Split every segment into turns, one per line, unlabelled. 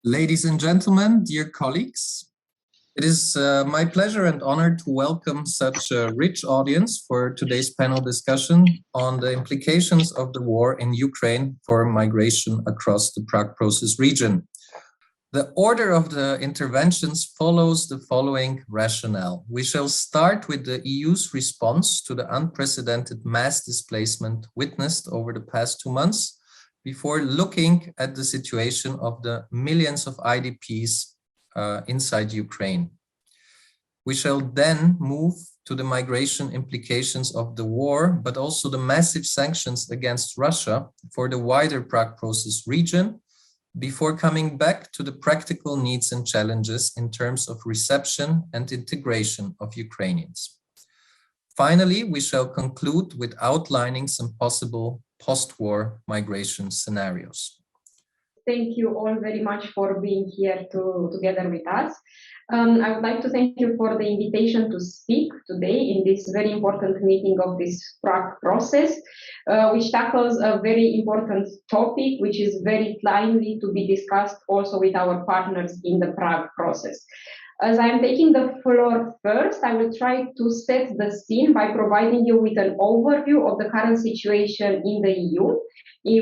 Ladies and gentlemen, dear colleagues, it is my pleasure and honor to welcome such a rich audience for today's panel discussion on the implications of the war in Ukraine for migration across the Prague Process region. The order of the interventions follows the following rationale. We shall start with the EU's response to the unprecedented mass displacement witnessed over the past 2 months, before looking at the situation of the millions of IDPs inside Ukraine. We shall then move to the migration implications of the war, but also the massive sanctions against Russia for the wider Prague Process region, before coming back to the practical needs and challenges in terms of reception and integration of Ukrainians. Finally, we shall conclude with outlining some possible post-war migration scenarios.
Thank you all very much for being here together with us. I would like to thank you for the invitation to speak today in this very important meeting of this Prague process, which tackles a very important topic, which is very timely to be discussed also with our partners in the Prague process. As I am taking the floor first, I will try to set the scene by providing you with an overview of the current situation in the EU,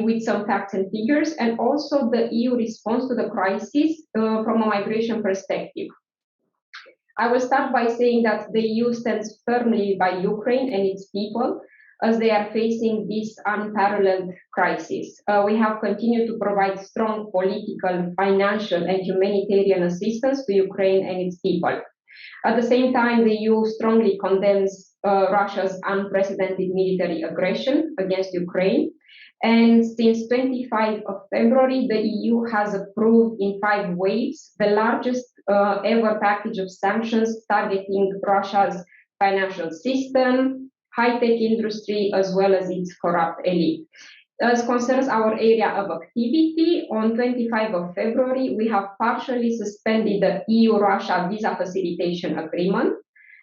with some facts and figures, and also the EU response to the crisis from a migration perspective. I will start by saying that the EU stands firmly by Ukraine and its people as they are facing this unparalleled crisis. We have continued to provide strong political, financial, and humanitarian assistance to Ukraine and its people. At the same time, the EU strongly condemns Russia's unprecedented military aggression against Ukraine. And since 25 of February, the EU has approved in 5 waves the largest ever package of sanctions targeting Russia's financial system, high-tech industry, as well as its corrupt elite. As concerns our area of activity, on 25 of February, we have partially suspended the EU-Russia visa facilitation agreement.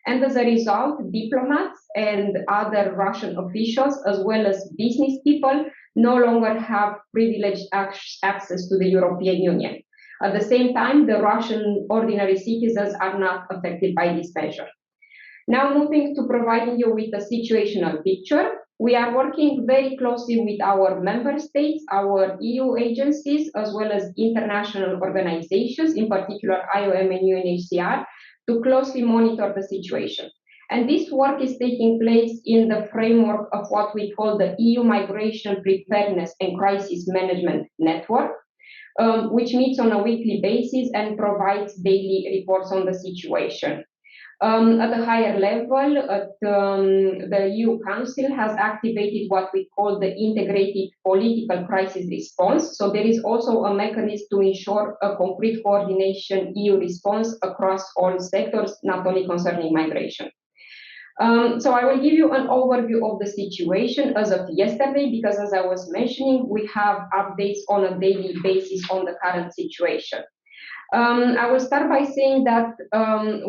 And as a result, diplomats and other Russian officials, as well as business people, no longer have privileged access to the European Union. At the same time, the Russian ordinary citizens are not affected by this measure. Now moving to providing you with a situational picture, we are working very closely with our member states, our EU agencies, as well as international organizations, in particular IOM and UNHCR, to closely monitor the situation. And this work is taking place in the framework of what we call the EU Migration Preparedness and Crisis Management Network, which meets on a weekly basis and provides daily reports on the situation. At a higher level, the EU Council has activated what we call the integrated political crisis response. So there is also a mechanism to ensure a complete coordination EU response across all sectors, not only concerning migration. So I will give you an overview of the situation as of yesterday, because as I was mentioning, we have updates on a daily basis on the current situation. I will start by saying that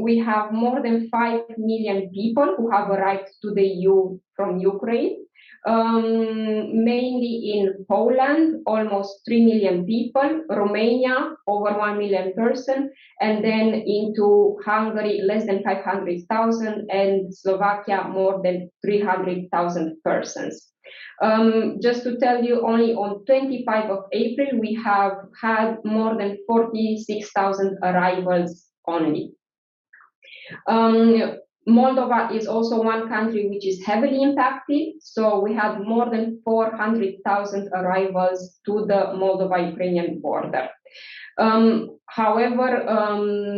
we have more than 5 million people who have arrived to the EU from Ukraine, mainly in Poland, almost 3 million people, Romania, over 1 million persons, and then into Hungary, less than 500,000, and Slovakia, more than 300,000 persons. Just to tell you, only on 25 of April, we have had more than 46,000 arrivals only. Moldova is also one country which is heavily impacted. So we had more than 400,000 arrivals to the Moldova-Ukrainian border. However,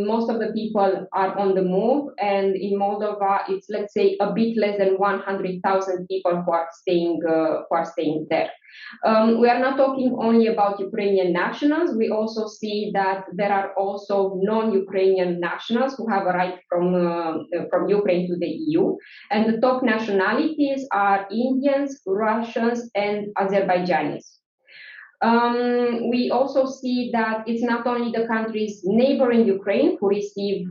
most of the people are on the move, and in Moldova, it's, let's say, a bit less than 100,000 people who are staying there. We are not talking only about Ukrainian nationals. We also see that there are also non-Ukrainian nationals who have arrived from Ukraine to the EU, and the top nationalities are Indians, Russians, and Azerbaijanis. We also see that it's not only the countries neighboring Ukraine who receive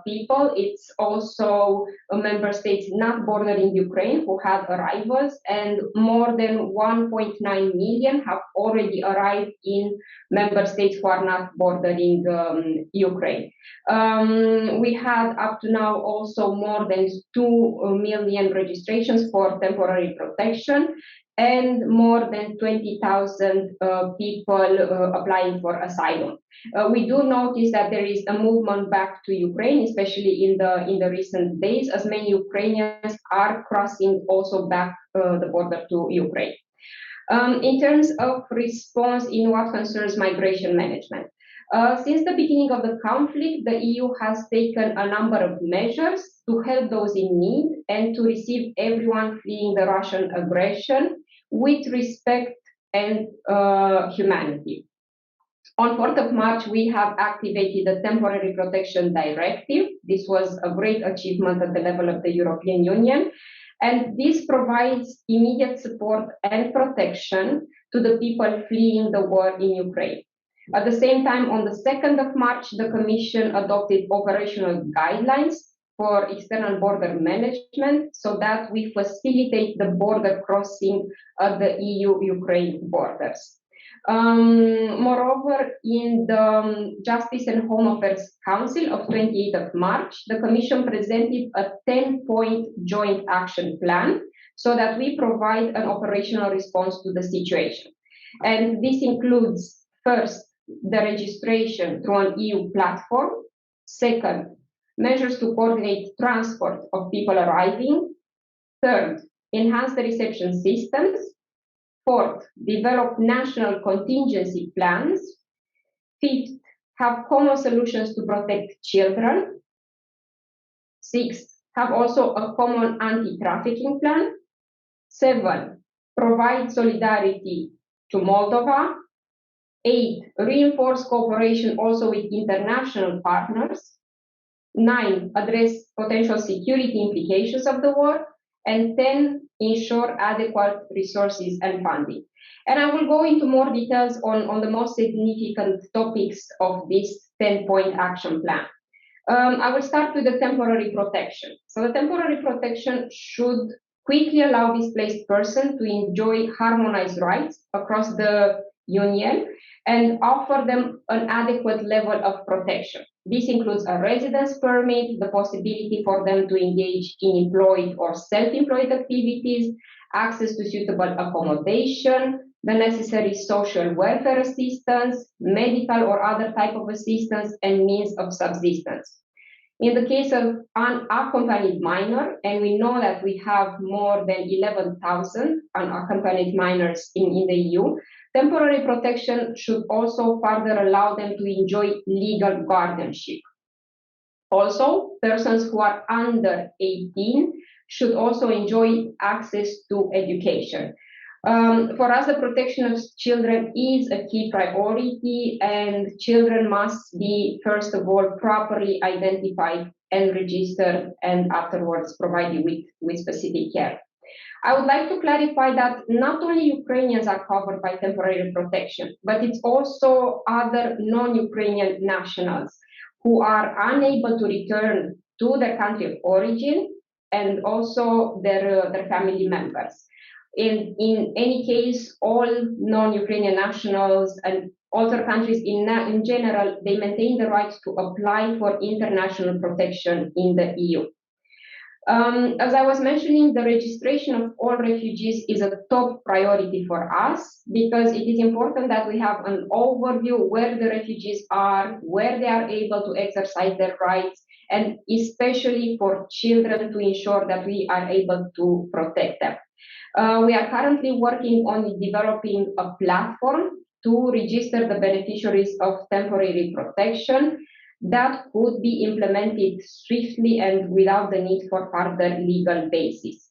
people, it's also member states not bordering Ukraine who have arrivals, and more than 1.9 million have already arrived in member states who are not bordering Ukraine. We had up to now also more than 2 million registrations for temporary protection, and more than 20,000 people applying for asylum. We do notice that there is a movement back to Ukraine, especially in the recent days, as many Ukrainians are crossing also back the border to Ukraine. In terms of response in what concerns migration management, since the beginning of the conflict, the EU has taken a number of measures to help those in need and to receive everyone fleeing the Russian aggression with respect and humanity. On 4th of March, we have activated the Temporary Protection Directive. This was a great achievement at the level of the European Union, and this provides immediate support and protection to the people fleeing the war in Ukraine. At the same time, on the 2nd of March, the Commission adopted operational guidelines for external border management so that we facilitate the border crossing at the EU-Ukraine borders. Moreover, in the Justice and Home Affairs Council of 28th of March, the Commission presented a 10-point joint action plan so that we provide an operational response to the situation. And this includes, first, the registration through an EU platform. Second, measures to coordinate transport of people arriving. Third, enhance the reception systems. Fourth, develop national contingency plans. Fifth, have common solutions to protect children. Sixth, have also a common anti-trafficking plan. Seven, provide solidarity to Moldova. 8, reinforce cooperation also with international partners. 9, address potential security implications of the war. And 10, ensure adequate resources and funding. And I will go into more details on the most significant topics of this 10-point action plan. I will start with the temporary protection. So the temporary protection should quickly allow displaced persons to enjoy harmonized rights across the Union and offer them an adequate level of protection. This includes a residence permit, the possibility for them to engage in employed or self-employed activities, access to suitable accommodation, the necessary social welfare assistance, medical or other type of assistance, and means of subsistence. In the case of unaccompanied minor, and we know that we have more than 11,000 unaccompanied minors in the EU, temporary protection should also further allow them to enjoy legal guardianship. Also, persons who are under 18 should also enjoy access to education. For us, the protection of children is a key priority, and children must be, first of all, properly identified and registered, and afterwards provided with specific care. I would like to clarify that not only Ukrainians are covered by temporary protection, but it's also other non-Ukrainian nationals who are unable to return to their country of origin, and also their family members. In any case, all non-Ukrainian nationals and other countries in general, they maintain the right to apply for international protection in the EU. As I was mentioning, the registration of all refugees is a top priority for us, because it is important that we have an overview where the refugees are, where they are able to exercise their rights, and especially for children, to ensure that we are able to protect them. We are currently working on developing a platform to register the beneficiaries of temporary protection that could be implemented swiftly and without the need for further legal basis.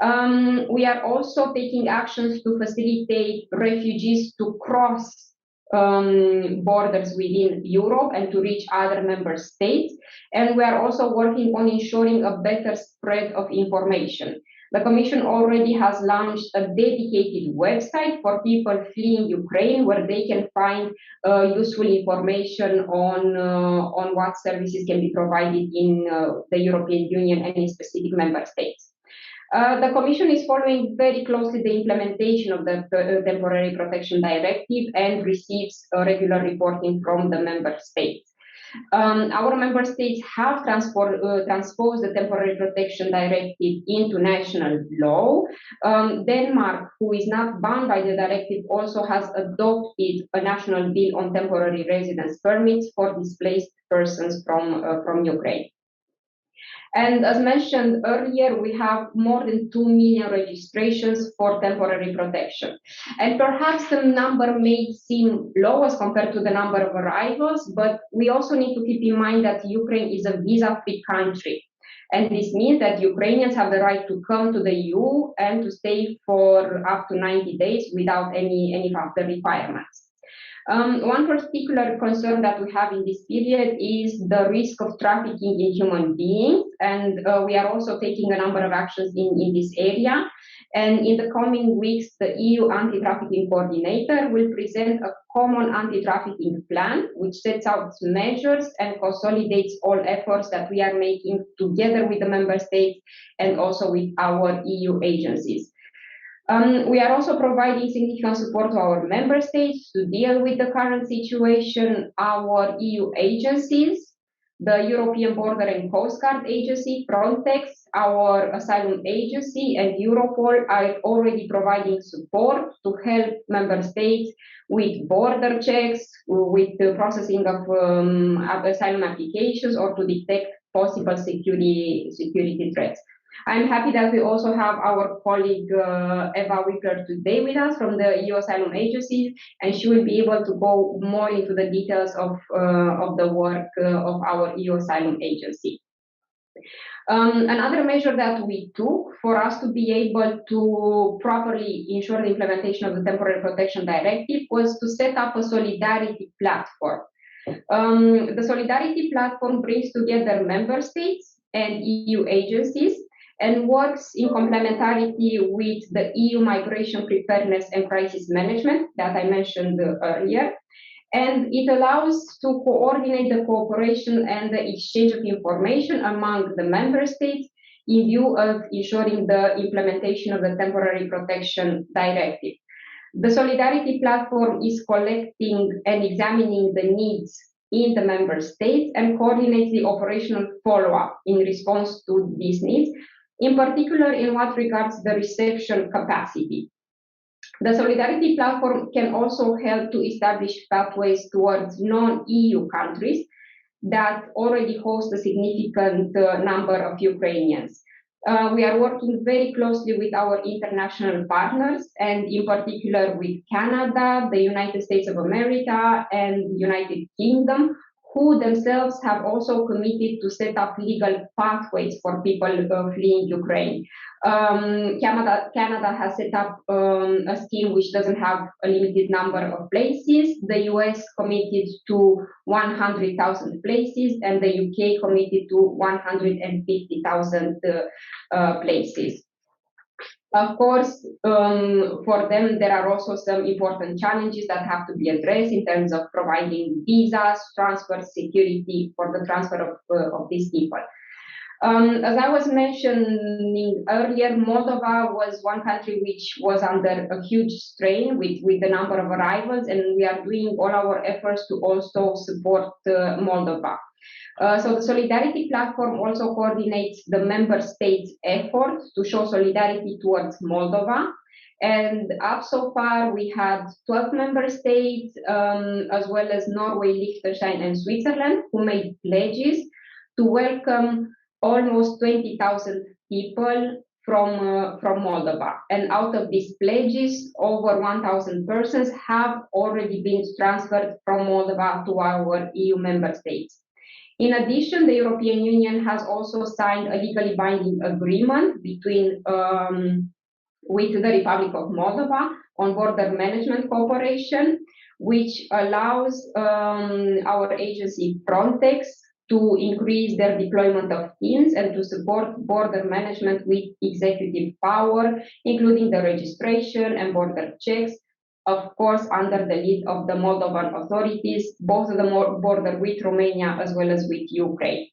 We are also taking actions to facilitate refugees to cross borders within Europe and to reach other member states. And we are also working on ensuring a better spread of information. The Commission already has launched a dedicated website for people fleeing Ukraine, where they can find useful information on what services can be provided in the European Union and in specific member states. The Commission is following very closely the implementation of the Temporary Protection Directive and receives regular reporting from the member states. Our member states have transposed the Temporary Protection Directive into national law. Denmark, who is not bound by the directive, also has adopted a national bill on temporary residence permits for displaced persons from Ukraine. And as mentioned earlier, we have more than 2 million registrations for temporary protection. And perhaps the number may seem low as compared to the number of arrivals, but we also need to keep in mind that Ukraine is a visa-free country. And this means that Ukrainians have the right to come to the EU and to stay for up to 90 days without any further requirements. One particular concern that we have in this period is the risk of trafficking in human beings, and we are also taking a number of actions in this area. And in the coming weeks, the EU Anti-Trafficking Coordinator will present a common anti-trafficking plan, which sets out measures and consolidates all efforts that we are making together with the member states and also with our EU agencies. We are also providing significant support to our member states to deal with the current situation. Our EU agencies, the European Border and Coast Guard Agency, Frontex, our Asylum Agency, and Europol are already providing support to help member states with border checks, with the processing of asylum applications, or to detect possible security threats. I'm happy that we also have our colleague Eva Wickler today with us from the EU Asylum Agency, and she will be able to go more into the details of the work of our EU Asylum Agency. Another measure that we took for us to be able to properly ensure the implementation of the Temporary Protection Directive was to set up a solidarity platform. The solidarity platform brings together member states and EU agencies and works in complementarity with the EU Migration Preparedness and Crisis Management that I mentioned earlier. And it allows to coordinate the cooperation and the exchange of information among the member states in view of ensuring the implementation of the Temporary Protection Directive. The Solidarity Platform is collecting and examining the needs in the member states and coordinates the operational follow-up in response to these needs, in particular in what regards the reception capacity. The Solidarity Platform can also help to establish pathways towards non-EU countries that already host a significant number of Ukrainians. We are working very closely with our international partners, and in particular with Canada, the United States of America, and the United Kingdom, who themselves have also committed to set up legal pathways for people fleeing Ukraine. Canada has set up a scheme which doesn't have a limited number of places. The US committed to 100,000 places, and the UK committed to 150,000 places. Of course, for them, there are also some important challenges that have to be addressed in terms of providing visas, transfer, security for the transfer of these people. As I was mentioning earlier, Moldova was one country which was under a huge strain with the number of arrivals, and we are doing all our efforts to also support Moldova. So the Solidarity Platform also coordinates the member states' efforts to show solidarity towards Moldova. And up so far, we had 12 member states, as well as Norway, Liechtenstein, and Switzerland, who made pledges to welcome almost 20,000 people from Moldova. And out of these pledges, over 1,000 persons have already been transferred from Moldova to our EU member states. In addition, the European Union has also signed a legally binding agreement between with the Republic of Moldova on border management cooperation, which allows our agency Frontex to increase their deployment of teams and to support border management with executive power, including the registration and border checks, of course, under the lead of the Moldovan authorities, both the border with Romania as well as with Ukraine.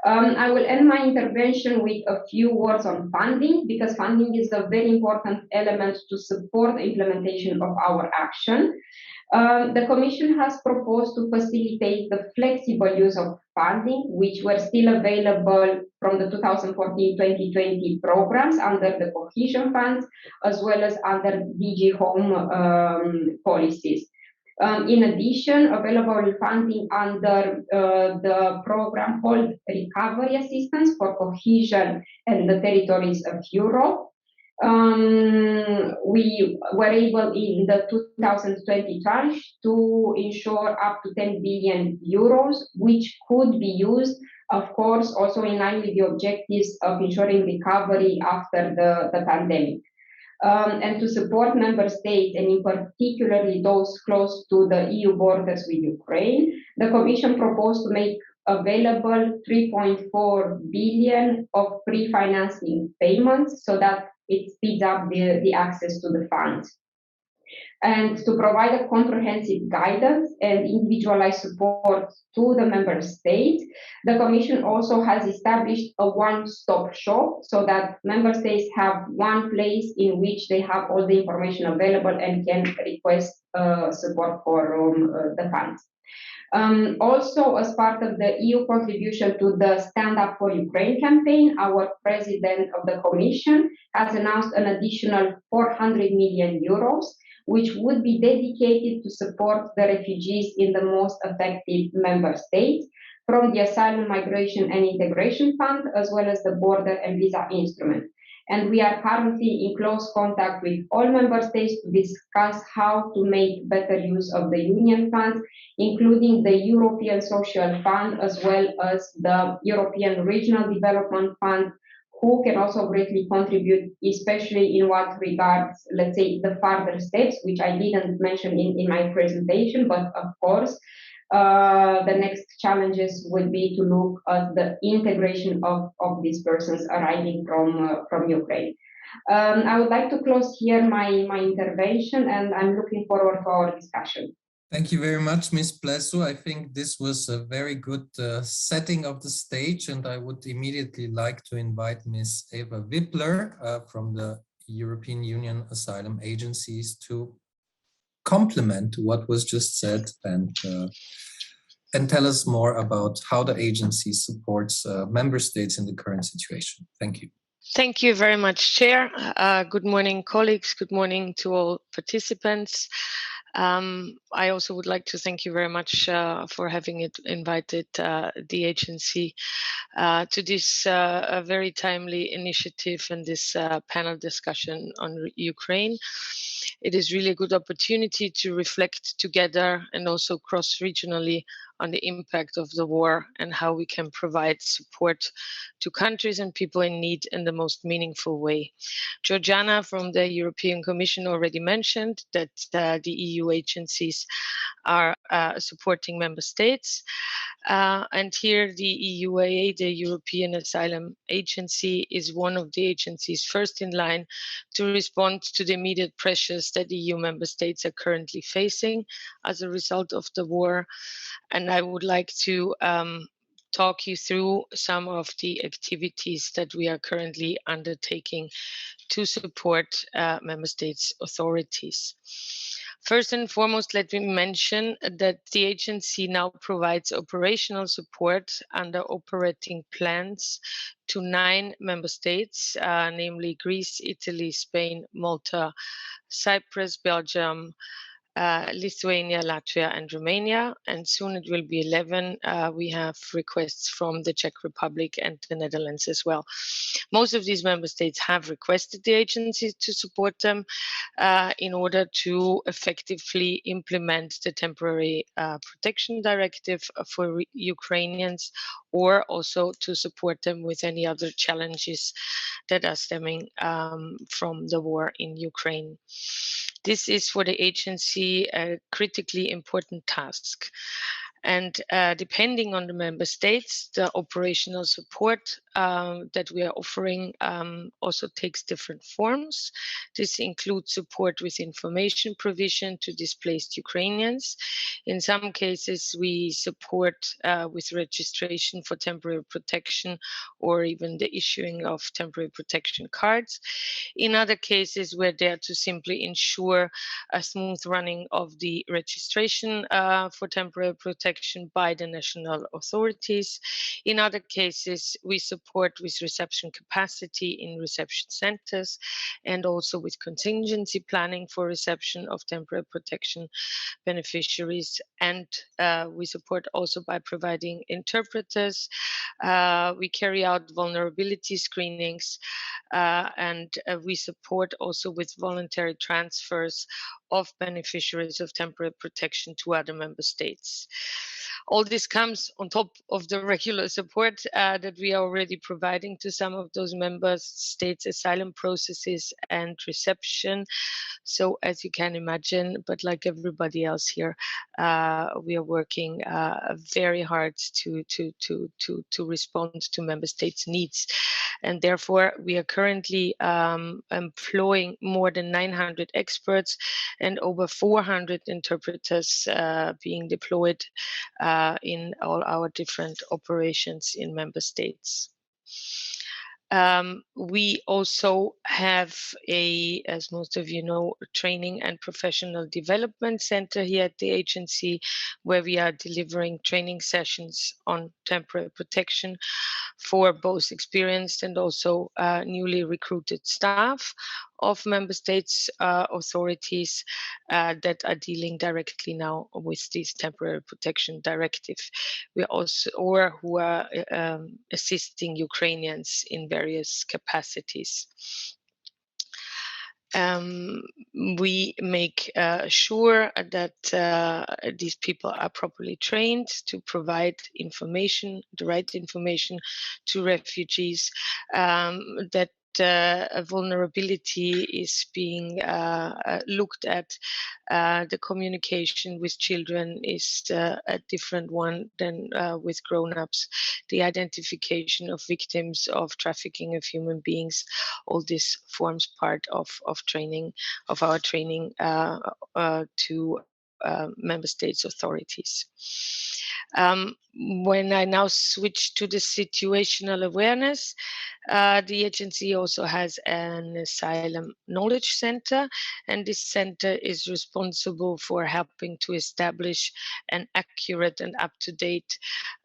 I will end my intervention with a few words on funding, because funding is a very important element to support the implementation of our action. The Commission has proposed to facilitate the flexible use of funding, which were still available from the 2014-2020 programs under the cohesion funds, as well as under DG Home policies. In addition, available funding under the program called Recovery Assistance for Cohesion and the Territories of Europe. We were able in the 2020 tranche to ensure up to 10 billion euros, which could be used, of course, also in line with the objectives of ensuring recovery after the pandemic. And to support member states, and in particularly those close to the EU borders with Ukraine, the Commission proposed to make available 3.4 billion of pre-financing payments so that it speeds up the access to the funds. And to provide a comprehensive guidance and individualized support to the member states, the Commission also has established a one-stop shop so that member states have one place in which they have all the information available and can request support for the funds. Also, as part of the EU contribution to the Stand Up for Ukraine campaign, our President of the Commission has announced an additional 400 million euros, which would be dedicated to support the refugees in the most affected member states from the Asylum, Migration and Integration Fund, as well as the Border and Visa Instrument. And we are currently in close contact with all member states to discuss how to make better use of the Union funds, including the European Social Fund, as well as the European Regional Development Fund, who can also greatly contribute, especially in what regards, let's say, the further steps, which I didn't mention in my presentation, but of course, the next challenges would be to look at the integration of these persons arriving from Ukraine. I would like to close here my intervention, and I'm looking forward to our discussion.
Thank you very much, Ms. Plesu. I think this was a very good setting of the stage, and I would immediately like to invite Ms. Eva Wippler from the European Union Asylum Agencies to complement what was just said and tell us more about how the agency supports member states in the current situation. Thank you.
Thank you very much, Chair. Good morning, colleagues. Good morning to all participants. I also would like to thank you very much for having invited the agency to this very timely initiative and this panel discussion on Ukraine. It is really a good opportunity to reflect together and also cross-regionally on the impact of the war and how we can provide support to countries and people in need in the most meaningful way. Georgiana from the European Commission already mentioned that the EU agencies are supporting member states. And here the EUAA, the European Asylum Agency, is one of the agencies first in line to respond to the immediate pressures that EU member states are currently facing as a result of the war. And I would like to talk you through some of the activities that we are currently undertaking to support member states' authorities. First and foremost, let me mention that the agency now provides operational support under operating plans to 9 member states, namely Greece, Italy, Spain, Malta, Cyprus, Belgium, Lithuania, Latvia, and Romania, and soon it will be 11. We have requests from the Czech Republic and the Netherlands as well. Most of these member states have requested the agency to support them in order to effectively implement the Temporary Protection Directive for Ukrainians, or also to support them with any other challenges that are stemming from the war in Ukraine. This is for the agency a critically important task. And depending on the member states, the operational support that we are offering also takes different forms. This includes support with information provision to displaced Ukrainians. In some cases, we support with registration for temporary protection or even the issuing of temporary protection cards. In other cases, we're there to simply ensure a smooth running of the registration for temporary protection by the national authorities. In other cases, we support with reception capacity in reception centers and also with contingency planning for reception of temporary protection beneficiaries. And we support also by providing interpreters. We carry out vulnerability screenings and we support also with voluntary transfers of beneficiaries of temporary protection to other member states. All this comes on top of the regular support that we are already providing to some of those member states' asylum processes and reception. So as you can imagine, but like everybody else here, we are working very hard to respond to member states' needs. And therefore, we are currently employing more than 900 experts and over 400 interpreters being deployed in all our different operations in member states. We also have as most of you know, a training and professional development center here at the agency, where we are delivering training sessions on temporary protection for both experienced and also newly recruited staff of member states authorities that are dealing directly now with this temporary protection directive. We also, or who are assisting Ukrainians in various capacities. We make sure that these people are properly trained to provide information, the right information to refugees, that vulnerability is being looked at. The communication with children is a different one than with grown-ups. The identification of victims of trafficking of human beings, all this forms part of training, of our training to member states authorities. When I now switch to the situational awareness, the agency also has an asylum knowledge center, and this center is responsible for helping to establish an accurate and up-to-date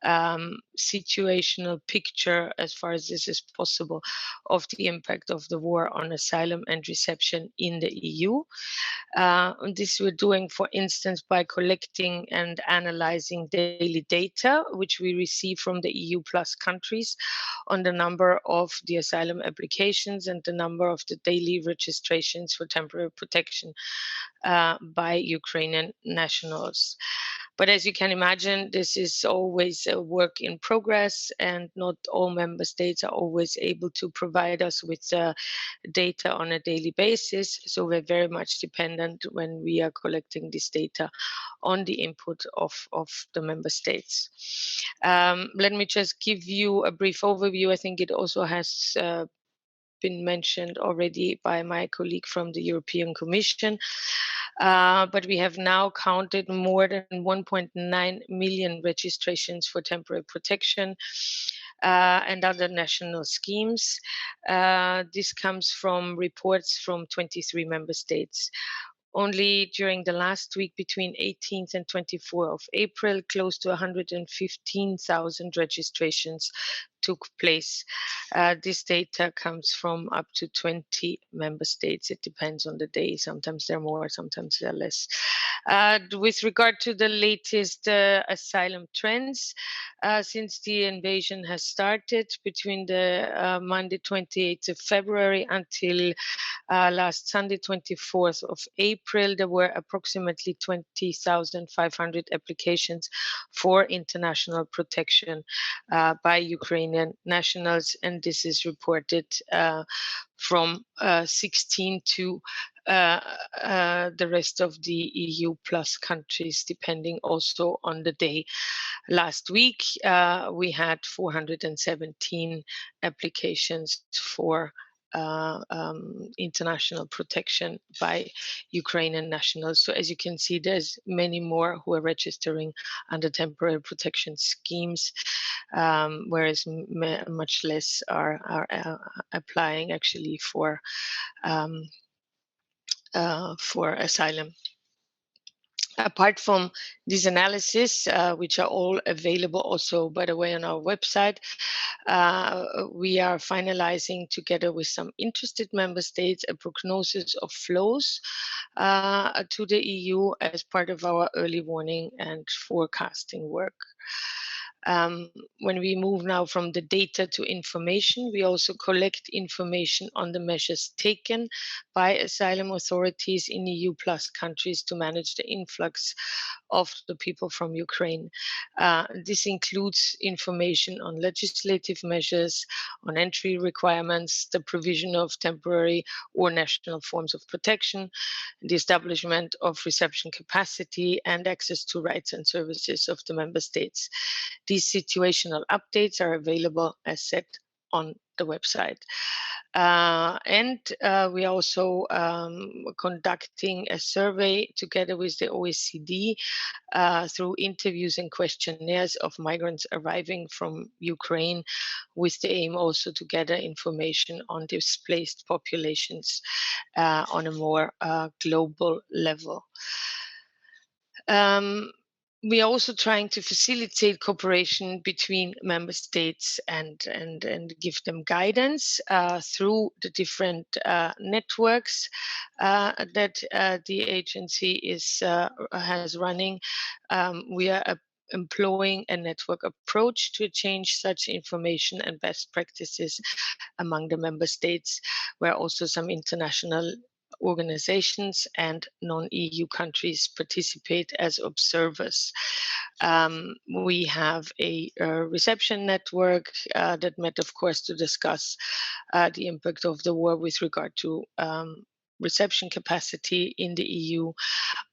situational picture, as far as this is possible, of the impact of the war on asylum and reception in the EU. This we're doing, for instance, by collecting and analyzing daily data, which we receive from the EU plus countries on the number of the asylum applications and the number of the daily registrations for temporary protection by Ukrainian nationals. But as you can imagine, this is always a work in progress, and not all member states are always able to provide us with data on a daily basis. So we're very much dependent, when we are collecting this data, on the input of the member states. Let me just give you a brief overview. I think it also has been mentioned already by my colleague from the European Commission. But we have now counted more than 1.9 million registrations for temporary protection and other national schemes. This comes from reports from 23 member states. Only during the last week, between 18th and 24th of April, close to 115,000 registrations took place. This data comes from up to 20 member states. It depends on the day. Sometimes they're more, sometimes they're less. With regard to the latest asylum trends, since the invasion has started between the Monday 28th of February until last Sunday 24th of April, April, there were approximately 20,500 applications for international protection by Ukrainian nationals, and this is reported from 16 to the rest of the EU plus countries, depending also on the day. Last week, we had 417 applications for international protection by Ukrainian nationals. So as you can see, there's many more who are registering under temporary protection schemes, whereas much less are applying actually for asylum. Apart from these analysis, which are all available also, by the way, on our website, we are finalizing together with some interested member states a prognosis of flows to the EU as part of our early warning and forecasting work. When we move now from the data to information, we also collect information on the measures taken by asylum authorities in EU plus countries to manage the influx of the people from Ukraine. This includes information on legislative measures, on entry requirements, the provision of temporary or national forms of protection, the establishment of reception capacity, and access to rights and services of the member states. These situational updates are available as said on the website. And we are also conducting a survey together with the OECD through interviews and questionnaires of migrants arriving from Ukraine, with the aim also to gather information on displaced populations on a more global level. We are also trying to facilitate cooperation between member states and give them guidance through the different networks that the agency has running. We are employing a network approach to exchange such information and best practices among the member states, where also some international organizations and non-EU countries participate as observers. We have a reception network that met, of course, to discuss the impact of the war with regard to reception capacity in the EU.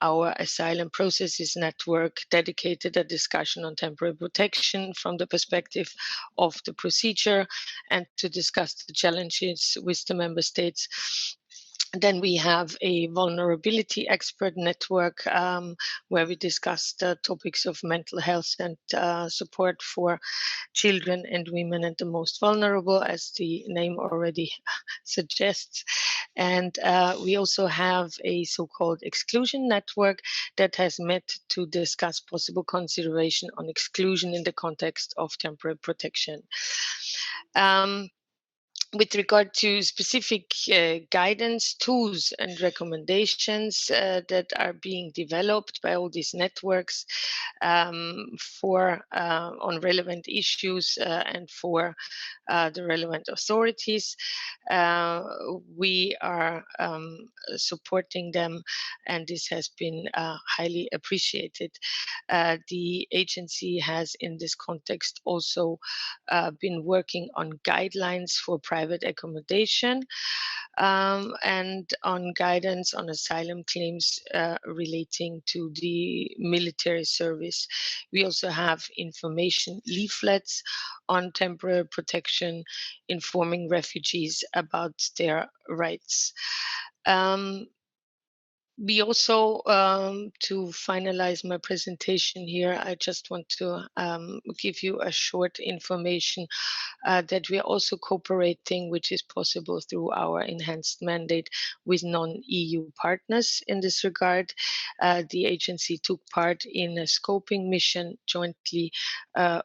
Our asylum processes network dedicated a discussion on temporary protection from the perspective of the procedure and to discuss the challenges with the member states. Then we have a vulnerability expert network where we discuss the topics of mental health and support for children and women and the most vulnerable, as the name already suggests. And we also have a so-called exclusion network that has met to discuss possible consideration on exclusion in the context of temporary protection. With regard to specific guidance, tools and recommendations that are being developed by all these networks on relevant issues and for the relevant authorities, we are supporting them, and this has been highly appreciated. The agency has in this context also been working on guidelines for private accommodation and on guidance on asylum claims relating to the military service. We also have information leaflets on temporary protection, informing refugees about their rights. We also, to finalize my presentation here, I just want to give you a short information that we are also cooperating, which is possible through our enhanced mandate, with non-EU partners in this regard. The agency took part in a scoping mission jointly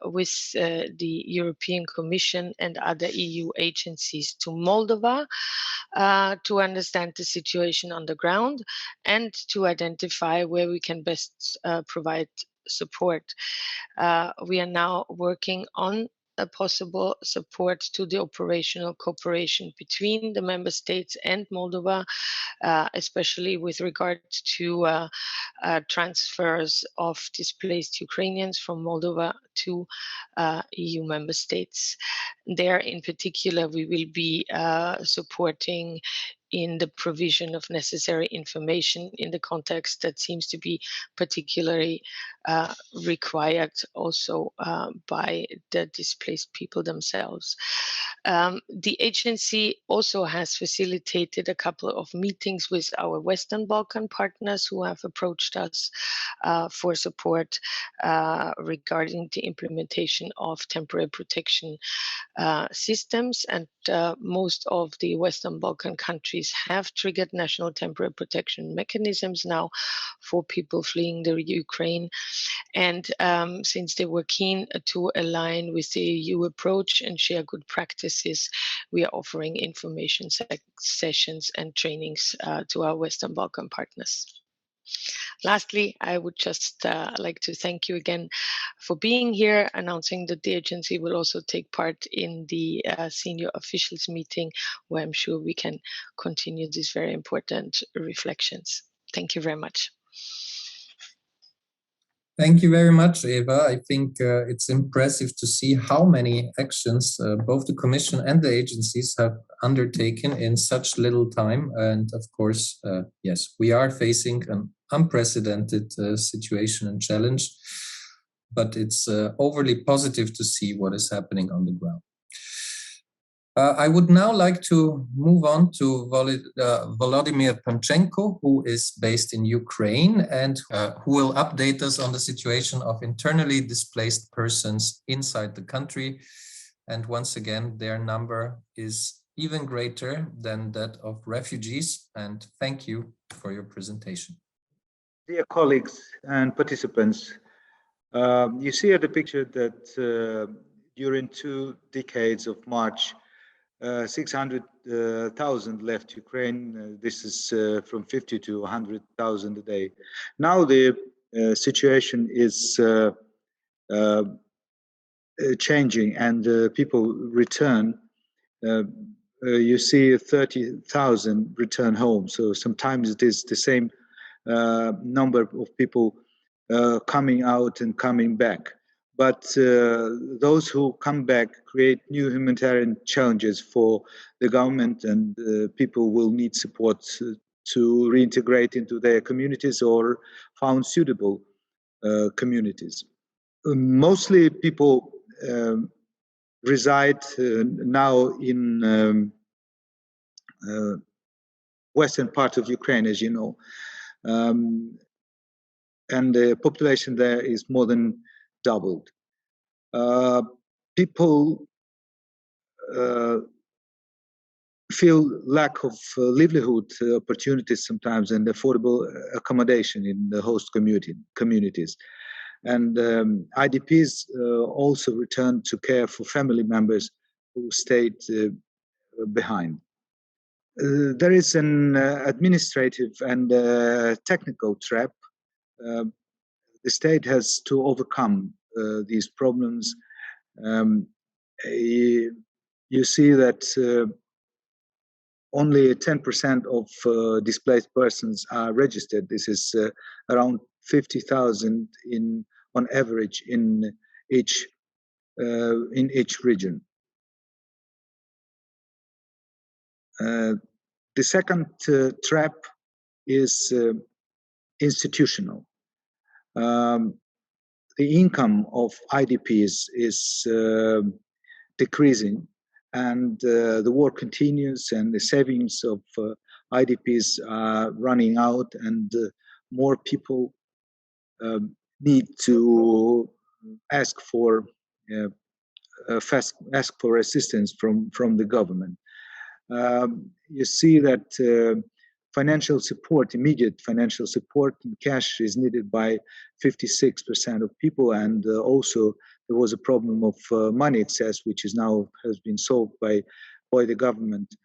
with the European Commission and other EU agencies to Moldova to understand the situation on the ground and to identify where we can best provide support. We are now working on possible support to the operational cooperation between the member states and Moldova, especially with regard to transfers of displaced Ukrainians from Moldova to EU member states. There, in particular, we will be supporting in the provision of necessary information in the context that seems to be particularly required also by the displaced people themselves. The agency also has facilitated a couple of meetings with our Western Balkan partners who have approached us for support regarding the implementation of temporary protection systems, and most of the Western Balkan countries have triggered national temporary protection mechanisms now for people fleeing the Ukraine. And since they were keen to align with the EU approach and share good practices, we are offering information sessions and trainings to our Western Balkan partners. Lastly, I would just like to thank you again for being here, announcing that the agency will also take part in the senior officials meeting, where I'm sure we can continue these very important reflections. Thank you very much.
Thank you very much, Eva. I think it's impressive to see how many actions both the Commission and the agencies have undertaken in such little time. And of course, yes, we are facing an unprecedented situation and challenge, but it's overly positive to see what is happening on the ground. I would now like to move on to Volodymyr Panchenko, who is based in Ukraine and who will update us on the situation of internally displaced persons inside the country. And once again, their number is even greater than that of refugees. And thank you for your presentation.
Dear colleagues and participants, you see at the picture that during 2 decades of March, 600,000 left Ukraine. This is from 50 to 100,000 a day. Now the situation is changing and people return. You see 30,000 return home. So sometimes it is the same number of people coming out and coming back. But those who come back create new humanitarian challenges for the government, and people will need support to reintegrate into their communities or found suitable communities. Mostly people reside now in western part of Ukraine, as you know, and the population there is more than doubled. People feel lack of livelihood opportunities sometimes and affordable accommodation in the host communities. And IDPs also return to care for family members who stayed behind. There is an administrative and technical trap. The state has to overcome these problems. You see that only 10% of displaced persons are registered. This is around 50,000 on average in each region. The second trap is institutional. The income of IDPs is decreasing, and the war continues, and the savings of IDPs are running out, and more people need to ask for assistance from the government. You see that financial support, immediate financial support in cash is needed by 56% of people, and also there was a problem of money excess, which is now has been solved by the government,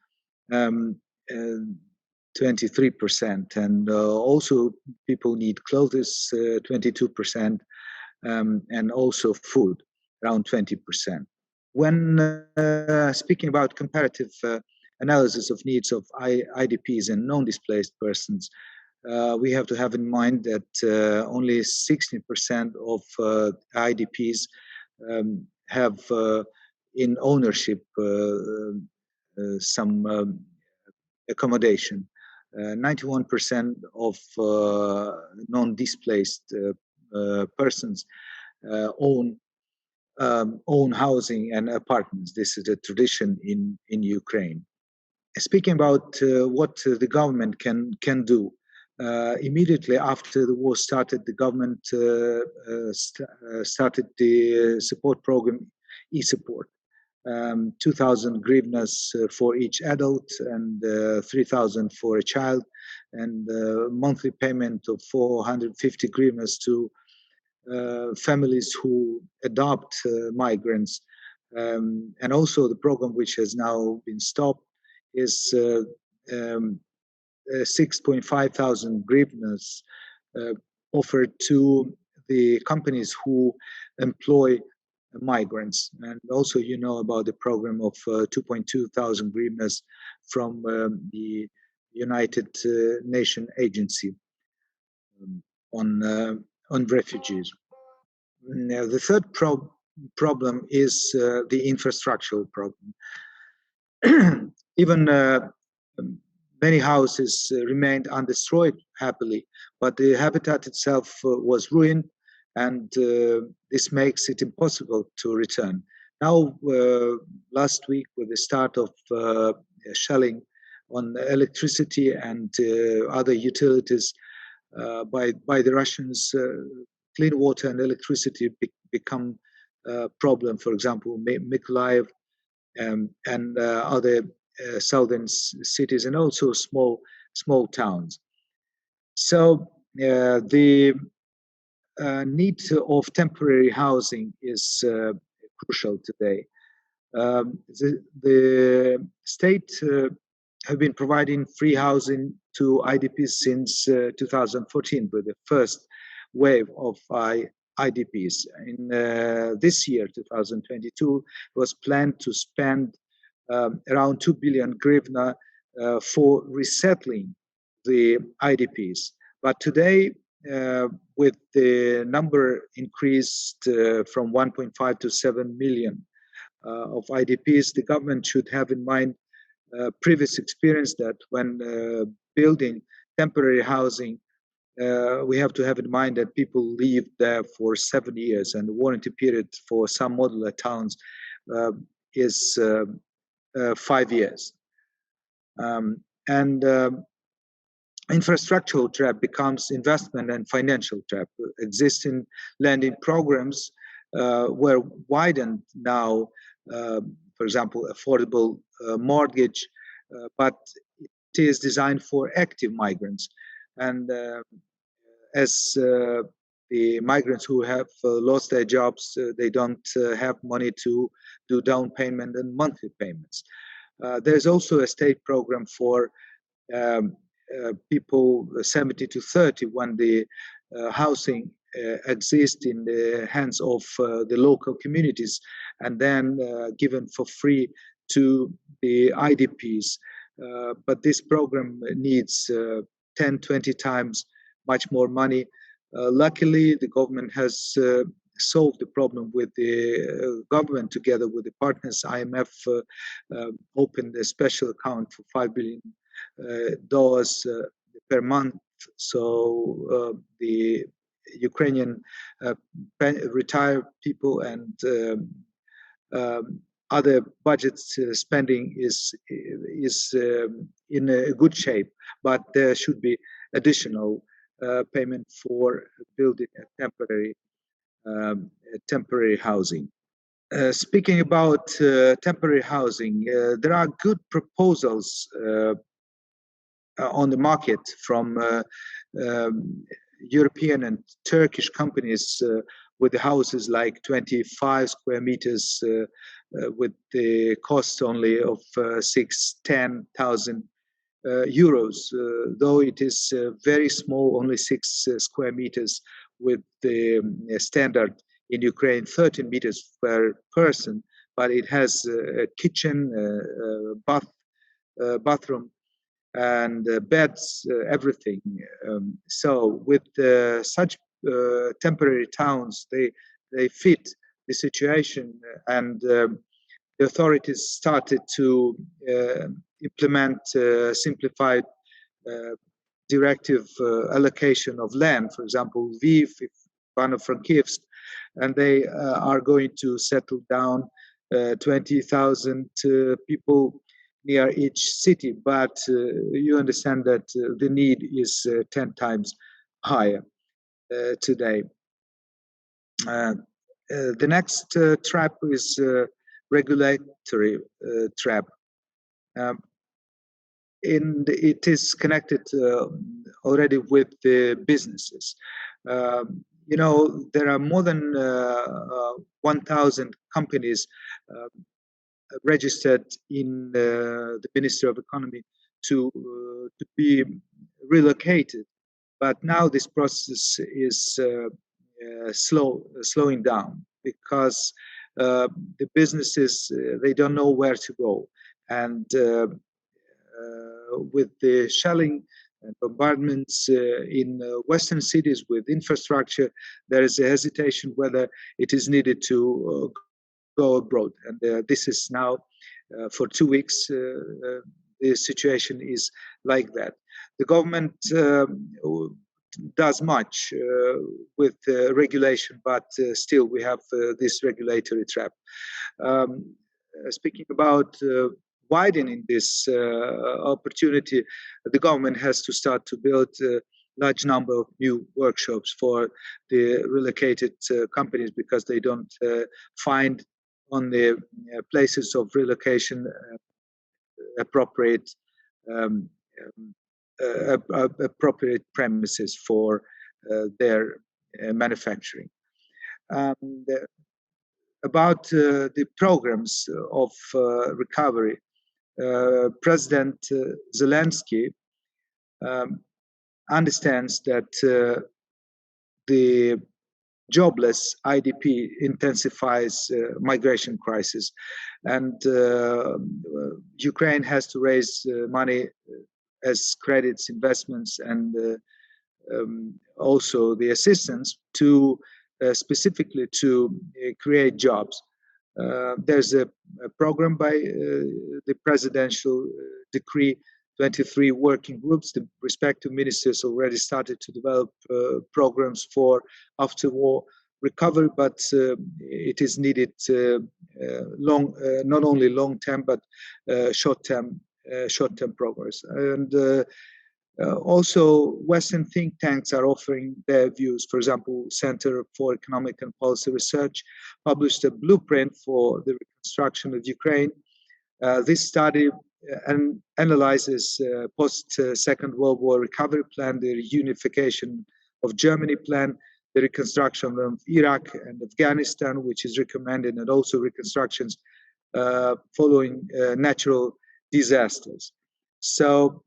23%, and also people need clothes, 22%, and also food, around 20%. When speaking about comparative analysis of needs of IDPs and non-displaced persons, we have to have in mind that only 16% of IDPs have in ownership some accommodation. 91% of non-displaced persons own housing and apartments. This is a tradition in Ukraine. Speaking about what the government can do, immediately after the war started, the government started the support program, e-support. 2,000 hryvnias for each adult and 3,000 for a child, and monthly payment of 450 hryvnias to families who adopt migrants. And also the program, which has now been stopped, is 6.5 thousand hryvnias offered to the companies who employ migrants. And also, you know about the program of 2.2 thousand hryvnias from the United Nations Agency on refugees. Now, the third problem is the infrastructural problem. Even many houses remained undestroyed happily, but the habitat itself was ruined, and this makes it impossible to return. Now, last week, with the start of shelling on electricity and other utilities by the Russians, clean water and electricity become a problem. For example, Mykolaiv and other southern cities, and also small towns. So the need of temporary housing is crucial today. The state have been providing free housing to IDPs since 2014, with the first wave of IDPs. In this year, 2022, was planned to spend around 2 billion hryvnia for resettling the IDPs. But today, with the number increased from 1.5 to 7 million of IDPs, the government should have in mind previous experience that when building temporary housing, we have to have in mind that people live there for 7 years, and the warranty period for some modular towns is 5 years. Infrastructural trap becomes investment and financial trap. Existing lending programs were widened now, for example, affordable mortgage, but it is designed for active migrants. And as the migrants who have lost their jobs, they don't have money to do down payment and monthly payments. There's also a state program for people 70 to 30 when the housing exists in the hands of the local communities, and then given for free to the IDPs. But this program needs 10, 20 times much more money. Luckily, the government has solved the problem with the government together with the partners. IMF opened a special account for $5 billion per month. So the Ukrainian retired people and other budget spending is in a good shape, but there should be additional payment for building a temporary housing. Speaking about temporary housing, there are good proposals on the market from European and Turkish companies with the houses like 25 square meters with the cost only of 10,000 euros, though it is very small, only 6 square meters, with the standard in Ukraine 13 meters per person. but it has a kitchen, bathroom, and beds, everything. So with such temporary towns, they fit the situation, and the authorities started to implement simplified directive allocation of land, for example, Lviv, Ivano-Frankivsk, and they are going to settle down 20,000 people near each city, but you understand that the need is 10 times higher today. The next trap is regulatory trap. It is connected already with the businesses. You know, there are more than 1,000 companies registered in the Ministry of Economy to be relocated, but now this process is slowing down because the businesses they don't know where to go, and with the shelling and bombardments in Western cities with infrastructure, there is a hesitation whether it is needed to go abroad. And this is now for 2 weeks, the situation is like that. The government does much with regulation, but still we have this regulatory trap. Speaking about widening this opportunity, the government has to start to build a large number of new workshops for the relocated companies, because they don't find on the places of relocation appropriate appropriate premises for their manufacturing. About the programs of recovery, President Zelensky understands that the jobless IDP intensifies migration crisis, and Ukraine has to raise money as credits, investments, and also the assistance to specifically to create jobs. There's a program by the presidential decree 23 working groups. The respective ministers already started to develop programs for after-war recovery, but it is needed not only long-term but short-term progress. And also, Western think tanks are offering their views. For example, Center for Economic and Policy Research published a blueprint for the reconstruction of Ukraine. This study analyzes post-Second World War recovery plan, the reunification of Germany plan, the reconstruction of Iraq and Afghanistan, which is recommended, and also reconstructions following natural disasters. So,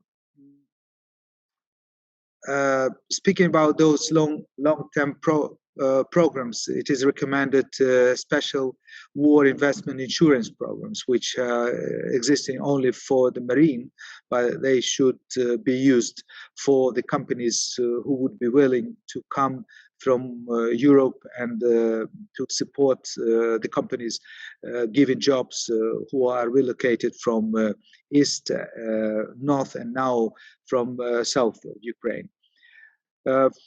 speaking about those long-term programs, it is recommended special war investment insurance programs, which are existing only for the marine, but they should be used for the companies who would be willing to come from Europe and to support the companies giving jobs who are relocated from east, north, and now from south of Ukraine.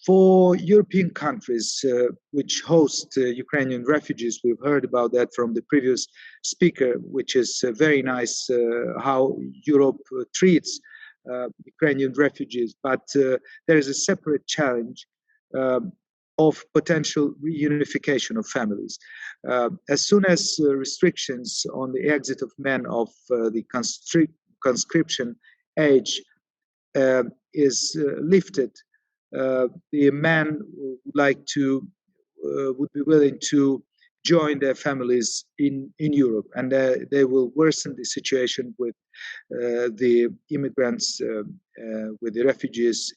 For European countries which host Ukrainian refugees, we've heard about that from the previous speaker, which is very nice how Europe treats Ukrainian refugees, but there is a separate challenge of potential reunification of families. As soon as restrictions on the exit of men of the conscription age is lifted, the men would be willing to join their families in Europe, and they will worsen the situation with the immigrants, with the refugees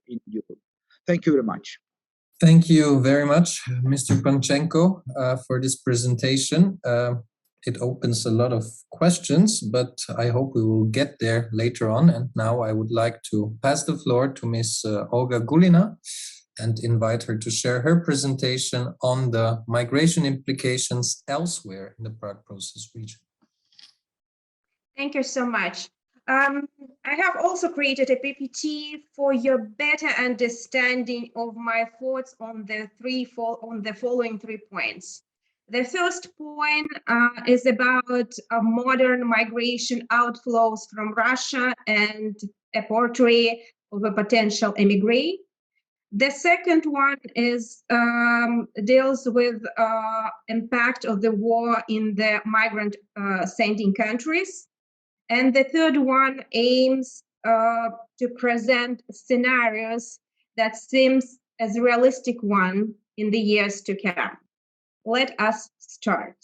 in Europe. Thank you very much.
Thank you very much, Mr. Panchenko, for this presentation. it opens a lot of questions, but I hope we will get there later on. And now I would like to pass the floor to Ms. Olga Gulina and invite her to share her presentation on the migration implications elsewhere in the Prague Process region.
Thank you so much. I have also created a PPT for your better understanding of my thoughts on the following 3 points. The first point is about modern migration outflows from Russia and a portrait of a potential immigrant. The second one is deals with impact of the war in the migrant sending countries. And the third one aims to present scenarios that seems as a realistic one in the years to come. Let us start.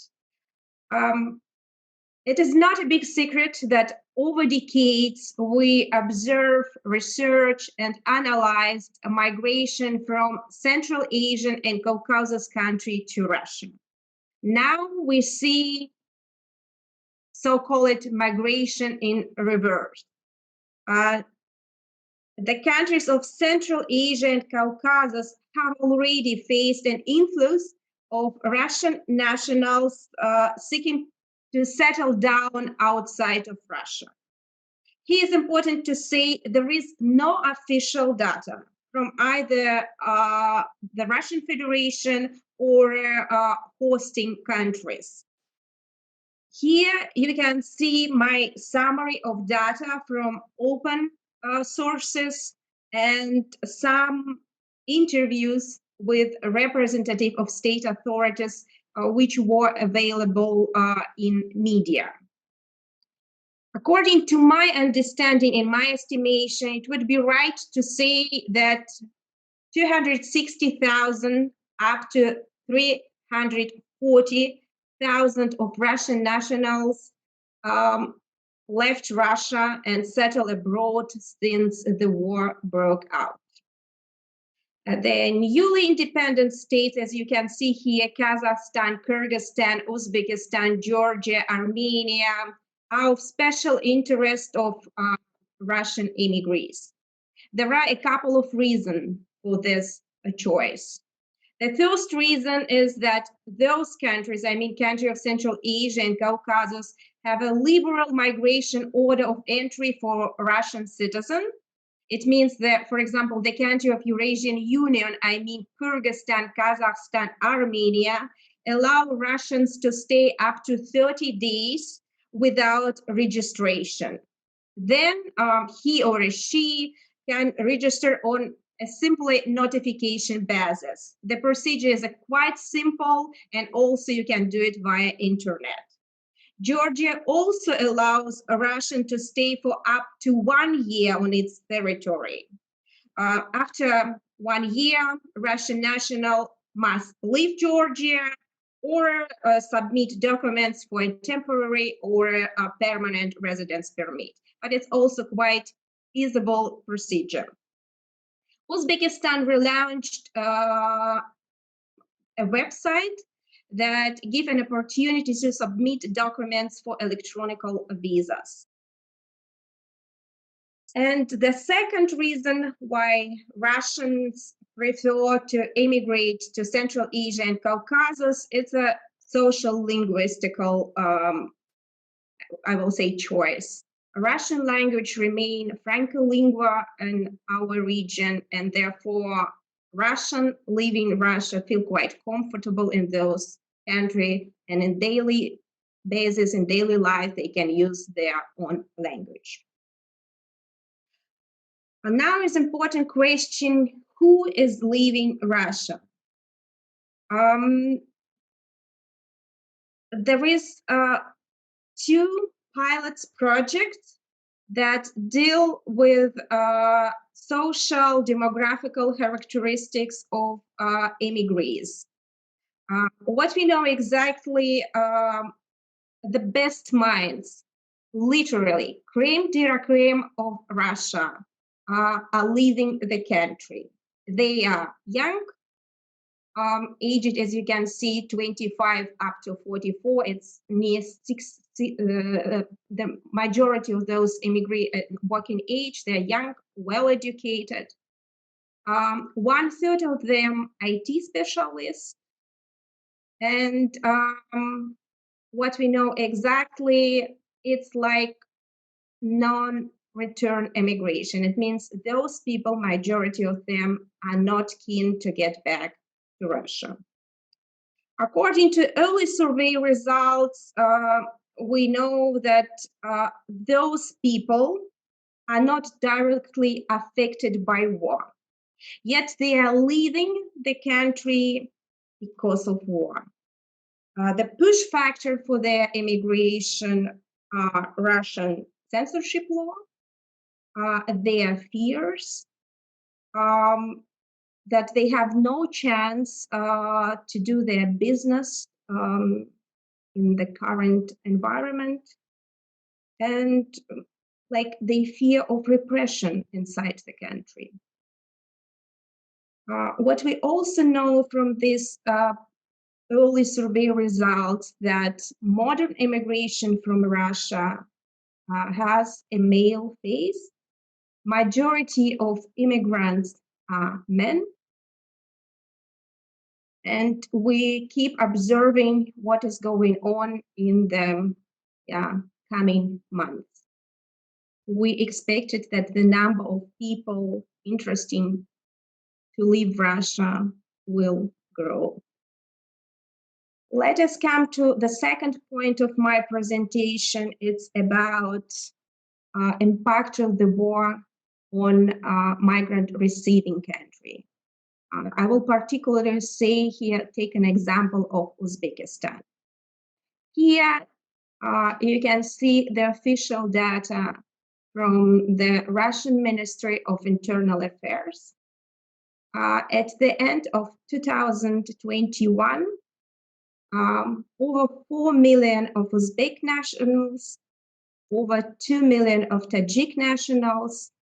It is not a big secret that over decades, we observe, research, and analyzed migration from Central Asian and Caucasus country to Russia. Now we see so-called migration in reverse. The countries of Central Asia and Caucasus have already faced an influx of Russian nationals seeking to settle down outside of Russia. Here is important to say there is no official data from either the Russian Federation or hosting countries. Here you can see my summary of data from open sources and some interviews with a representative of state authorities which were available in media. According to my understanding and my estimation, it would be right to say that 260,000 up to 340,000 of Russian nationals left Russia and settled abroad since the war broke out. The newly independent states, as you can see here, Kazakhstan, Kyrgyzstan, Uzbekistan, Georgia, Armenia, are of special interest of Russian immigrants. There are a couple of reasons for this choice. The first reason is that those countries, I mean countries of Central Asia and Caucasus, have a liberal migration order of entry for Russian citizens. It means that, for example, the country of Eurasian Union, I mean Kyrgyzstan, Kazakhstan, Armenia, allow Russians to stay up to 30 days without registration. Then he or she can register on a simple notification basis. The procedure is quite simple, and also you can do it via internet. Georgia also allows a Russian to stay for up to 1 year on its territory. After 1 year, Russian national must leave Georgia or submit documents for a temporary or a permanent residence permit. But it's also quite feasible procedure. Uzbekistan relaunched a website that give an opportunity to submit documents for electronic visas. And the second reason why Russians prefer to immigrate to Central Asia and Caucasus, it's a social linguistical, I will say, choice. Russian language remain Franco-lingua in our region, and therefore Russian living in Russia feel quite comfortable in those countries, and in daily basis, in daily life, they can use their own language. And now is important question, who is leaving Russia? There is 2 pilots projects that deal with social demographical characteristics of immigrants. What we know exactly, the best minds, literally, creme de la creme of Russia are leaving the country. They are young, aged, as you can see, 25 up to 44. It's near 60. The majority of those working age, they're young, well-educated. 1/3 of them IT specialists. And what we know exactly, it's like non-return immigration. It means those people, majority of them, are not keen to get back to Russia. According to early survey results, we know that those people are not directly affected by war, yet they are leaving the country because of war. The push factor for their immigration are Russian censorship law, their fears that they have no chance to do their business in the current environment, and like the fear of repression inside the country. What we also know from this early survey results that modern immigration from Russia has a male face. Majority of immigrants are men. And we keep observing what is going on in the coming months. We expected that the number of people interested to leave Russia will grow. Let us come to the second point of my presentation. It's about impact of the war on migrant receiving country. I will particularly say here, take an example of Uzbekistan. Here, you can see the official data from the Russian Ministry of Internal Affairs. At the end of 2021, over 4 million of Uzbek nationals, over 2 million of Tajik nationals,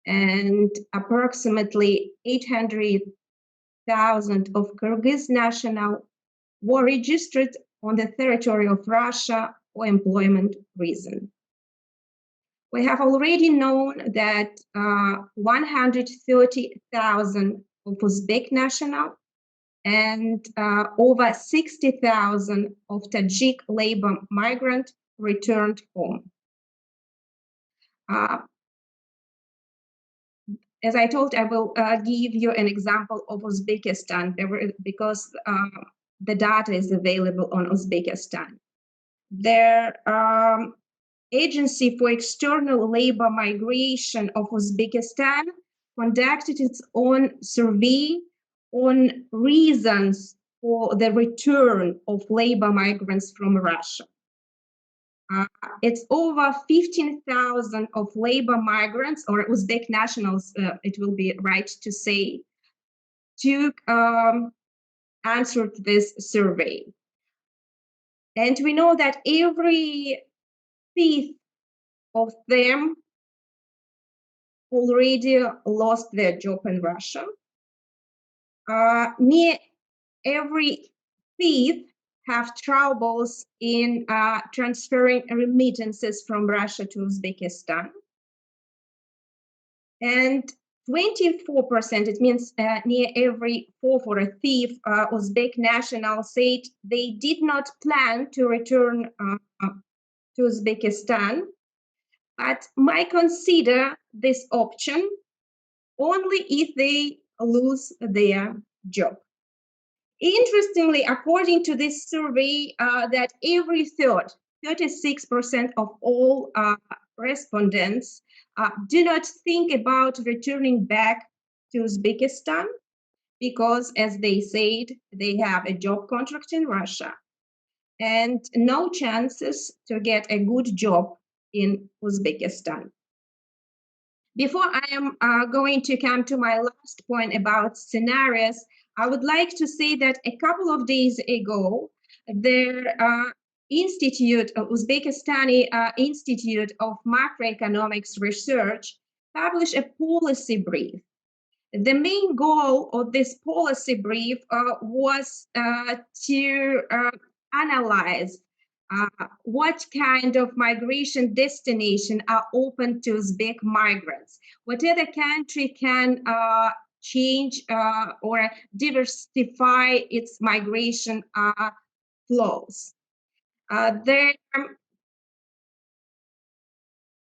and approximately 800,000 of Kyrgyz nationals were registered on the territory of Russia for employment reason. We have already known that 130,000 of Uzbek nationals and over 60,000 of Tajik labor migrants returned home. As I told, I will give you an example of Uzbekistan because the data is available on Uzbekistan. Their Agency for External Labor Migration of Uzbekistan conducted its own survey on reasons for the return of labor migrants from Russia. It's over 15,000 of labor migrants or Uzbek nationals, it will be right to say, answered this survey. And we know that every 5th of them already lost their job in Russia. Near every 5th have troubles in transferring remittances from Russia to Uzbekistan. And 24%, it means near every 4th or a 5th Uzbek national said they did not plan to return to Uzbekistan, but might consider this option only if they lose their job. Interestingly, according to this survey, that every 36% of all respondents do not think about returning back to Uzbekistan because, as they said, they have a job contract in Russia and no chances to get a good job in Uzbekistan. Before I am going to come to my last point about scenarios, I would like to say that a couple of days ago, the Uzbekistani Institute of Macroeconomics Research published a policy brief. The main goal of this policy brief was to analyze what kind of migration destination are open to Uzbek migrants. What other country can change or diversify its migration flows.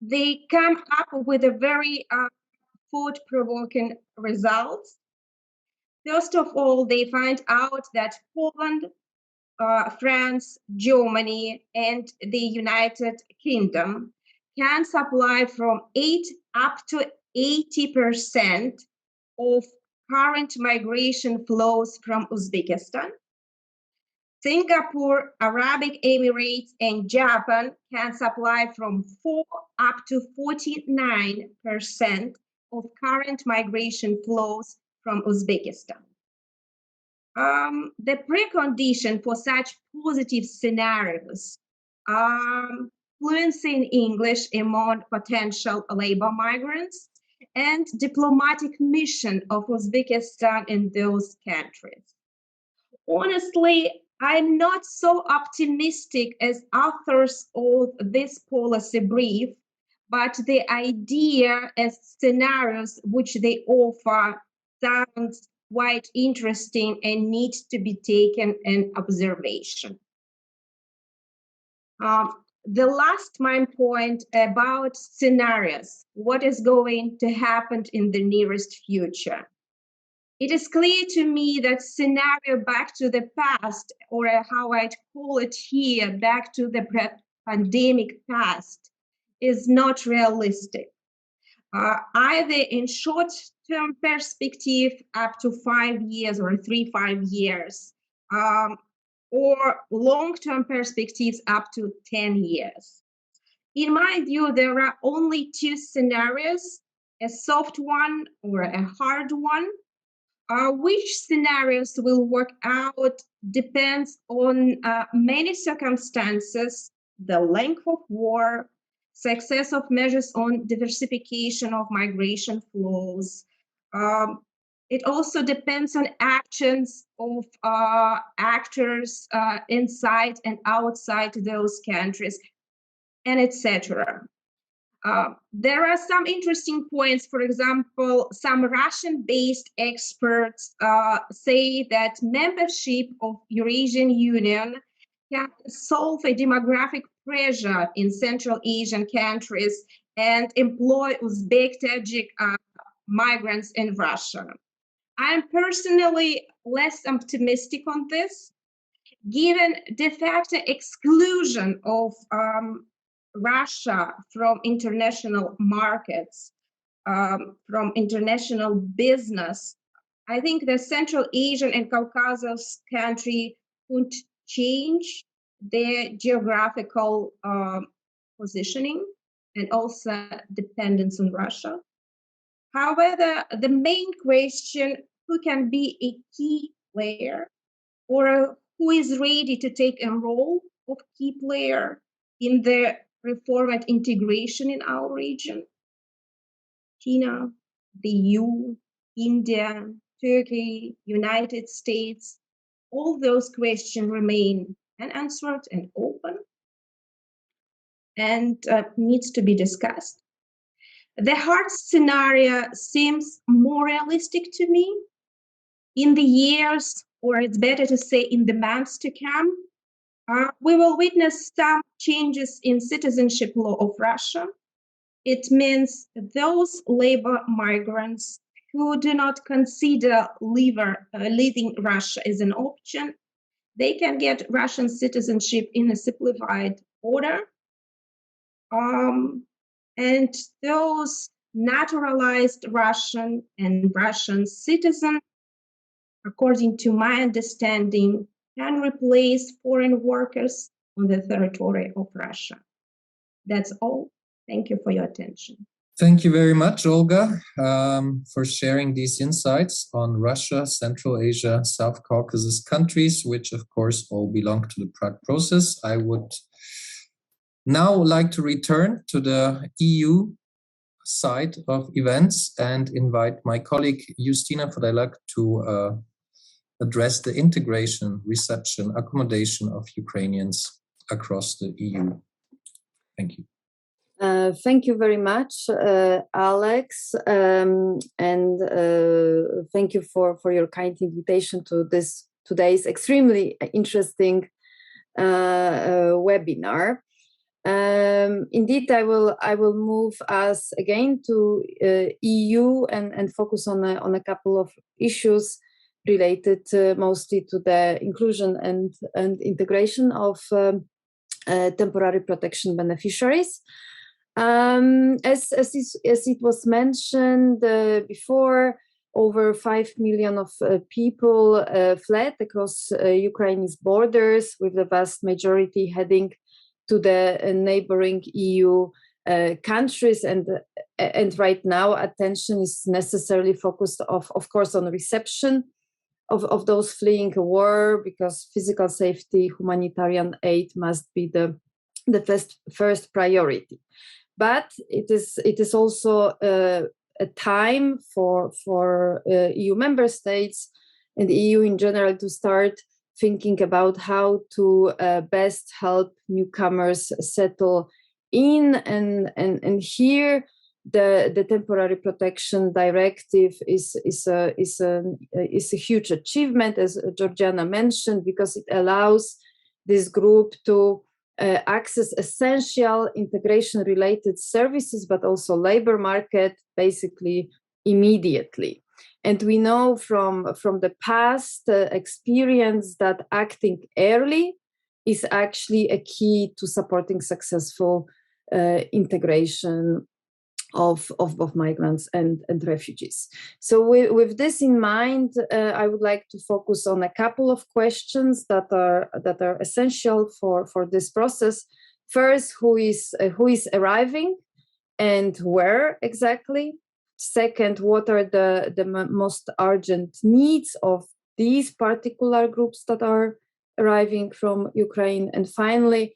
They come up with a very thought-provoking results. First of all, they find out that Poland, France, Germany, and the United Kingdom can supply from 8 up to 80% of current migration flows from Uzbekistan. Singapore, Arabic Emirates, and Japan can supply from 4 up to 49% of current migration flows from Uzbekistan. The precondition for such positive scenarios are fluency in English among potential labor migrants and diplomatic mission of Uzbekistan in those countries. Honestly, I'm not so optimistic as authors of this policy brief, but the idea as scenarios which they offer sounds quite interesting and needs to be taken in observation. The last main point about scenarios, what is going to happen in the nearest future. It is clear to me that scenario back to the past, or how I'd call it here, back to the pandemic past, is not realistic. Either in short-term perspective, up to 5 years or 3-5 years, or long-term perspectives up to 10 years. In my view, there are only 2 scenarios, a soft one or a hard one. Which scenarios will work out depends on many circumstances, the length of war, success of measures on diversification of migration flows. It also depends on actions of actors inside and outside those countries, and etc. There are some interesting points. For example, some Russian-based experts say that membership of Eurasian Union can solve a demographic pressure in Central Asian countries and employ Uzbek Tajik migrants in Russia. I'm personally less optimistic on this, given de facto exclusion of Russia from international markets, from international business. I think the Central Asian and Caucasus country could change their geographical positioning and also dependence on Russia. However, the main question, who can be a key player or who is ready to take a role of key player in the reform and integration in our region? China, the EU, India, Turkey, United States, all those questions remain unanswered and open and needs to be discussed. The hard scenario seems more realistic to me. In the years, or it's better to say in the months to come, we will witness some changes in citizenship law of Russia. It means those labor migrants who do not consider leaving Russia as an option, they can get Russian citizenship in a simplified order. And those naturalized Russian and Russian citizens, according to my understanding, can replace foreign workers on the territory of Russia. That's all. Thank you for your attention.
Thank you very much, Olga, for sharing these insights on Russia, Central Asia, South Caucasus countries, which of course all belong to the Prague Process. I would now like to return to the EU side of events and invite my colleague Justina Fodelak to address the integration, reception, accommodation of Ukrainians across the EU. Thank you.
Thank you very much, Alex, and thank you for your kind invitation to today's extremely interesting webinar. Indeed, I will move us again to EU and focus on a couple of issues related mostly to the inclusion and integration of temporary protection beneficiaries. As it was mentioned before, over 5 million of people fled across Ukraine's borders, with the vast majority heading to the neighboring EU countries. And right now, attention is necessarily focused, of course, on reception of those fleeing a war, because physical safety, humanitarian aid must be the first priority. But it is also a time for EU member states and the EU in general to start thinking about how to best help newcomers settle in. And here the Temporary Protection Directive is a huge achievement, as Georgiana mentioned, because it allows this group to access essential integration-related services, but also labor market, basically immediately. And we know from the past experience that acting early is actually a key to supporting successful integration of both migrants and refugees. So with this in mind, I would like to focus on a couple of questions that are essential for this process. First, who is arriving and where exactly? Second, what are the most urgent needs of these particular groups that are arriving from Ukraine? And finally,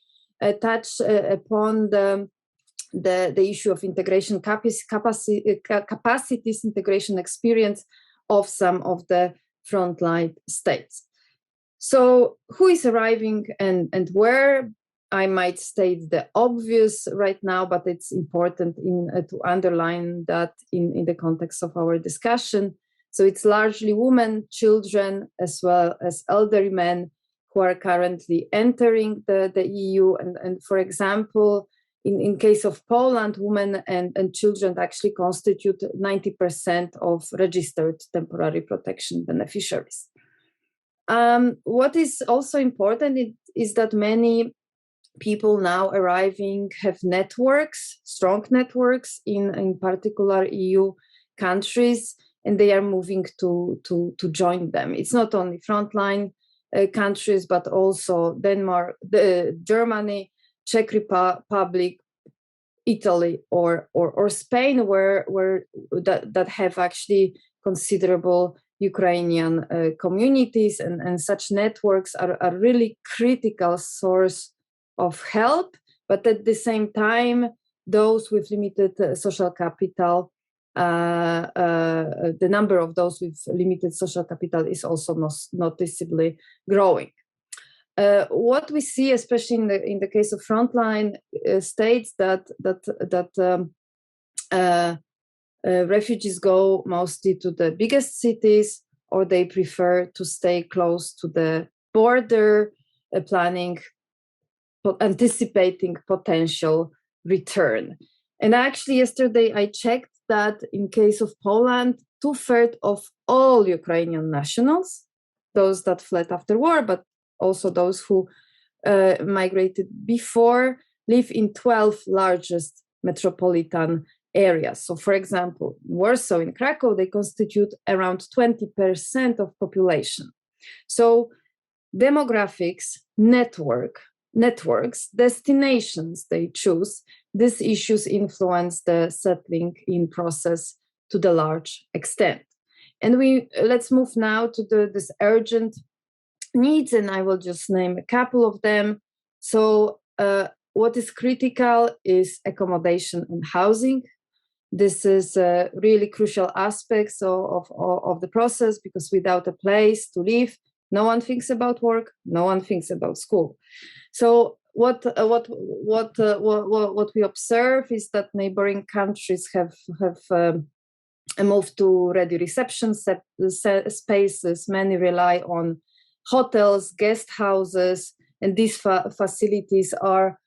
touch upon the issue of integration capacities, integration experience of some of the frontline states. So who is arriving and where? I might state the obvious right now, but it's important to underline that in the context of our discussion. So it's largely women, children, as well as elderly men who are currently entering the EU. And for example, in case of Poland, women and children actually constitute 90% of registered temporary protection beneficiaries. What is also important is that many people now arriving have networks, strong networks in particular EU countries, and they are moving to join them. It's not only frontline countries, but also Denmark, Germany, Czech Republic, Italy, or Spain, where that have actually considerable Ukrainian communities, and such networks are really critical source of help. But at the same time, those with limited social capital, the number of those with limited social capital is also noticeably growing. What we see, especially in the case of frontline states, that refugees go mostly to the biggest cities, or they prefer to stay close to the border, anticipating potential return. And actually, yesterday I checked that in case of Poland, 2/3 of all Ukrainian nationals, those that fled after war, but also those who migrated before, live in 12 largest metropolitan areas. So for example, Warsaw and Krakow, they constitute around 20% of population. So demographics, networks, destinations they choose, these issues influence the settling in process to the large extent. And let's move now to this urgent needs, and I will just name a couple of them. So what is critical is accommodation and housing. This is a really crucial aspects of the process, because without a place to live, no one thinks about work, no one thinks about school. So what we observe is that neighboring countries have moved to ready reception spaces. Many rely on hotels, guest houses, and these facilities are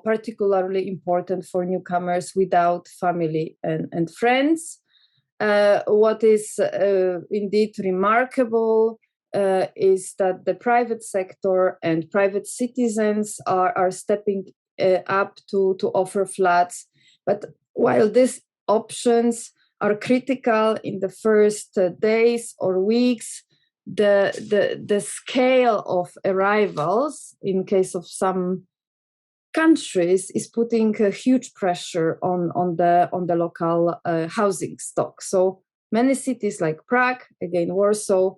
particularly important for newcomers without family and friends. What is indeed remarkable is that the private sector and private citizens are stepping up to offer flats. But while these options are critical in the first days or weeks, the scale of arrivals in case of some countries is putting a huge pressure on the local housing stock. So many cities like Prague, again Warsaw,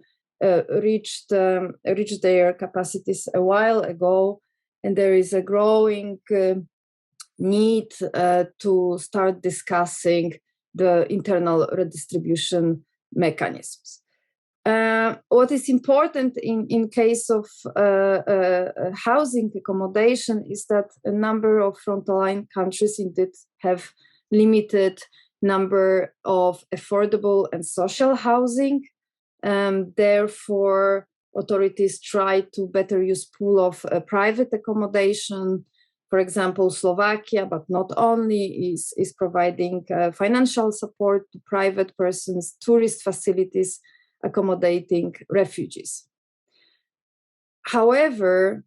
reached their capacities a while ago, and there is a growing need to start discussing the internal redistribution mechanisms. What is important in case of housing accommodation is that a number of frontline countries indeed have limited number of affordable and social housing. Therefore, authorities try to better use pool of private accommodation. For example, Slovakia, but not only, is providing financial support to private persons, tourist facilities, accommodating refugees. However,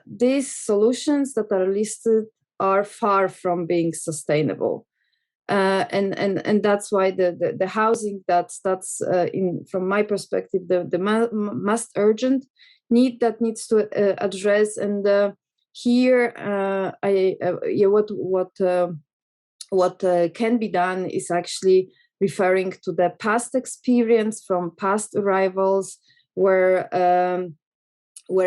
these solutions that are listed are far from being sustainable. And that's why the housing that's from my perspective, the most urgent need that needs to address. And here, what can be done is actually referring to the past experience from past arrivals, where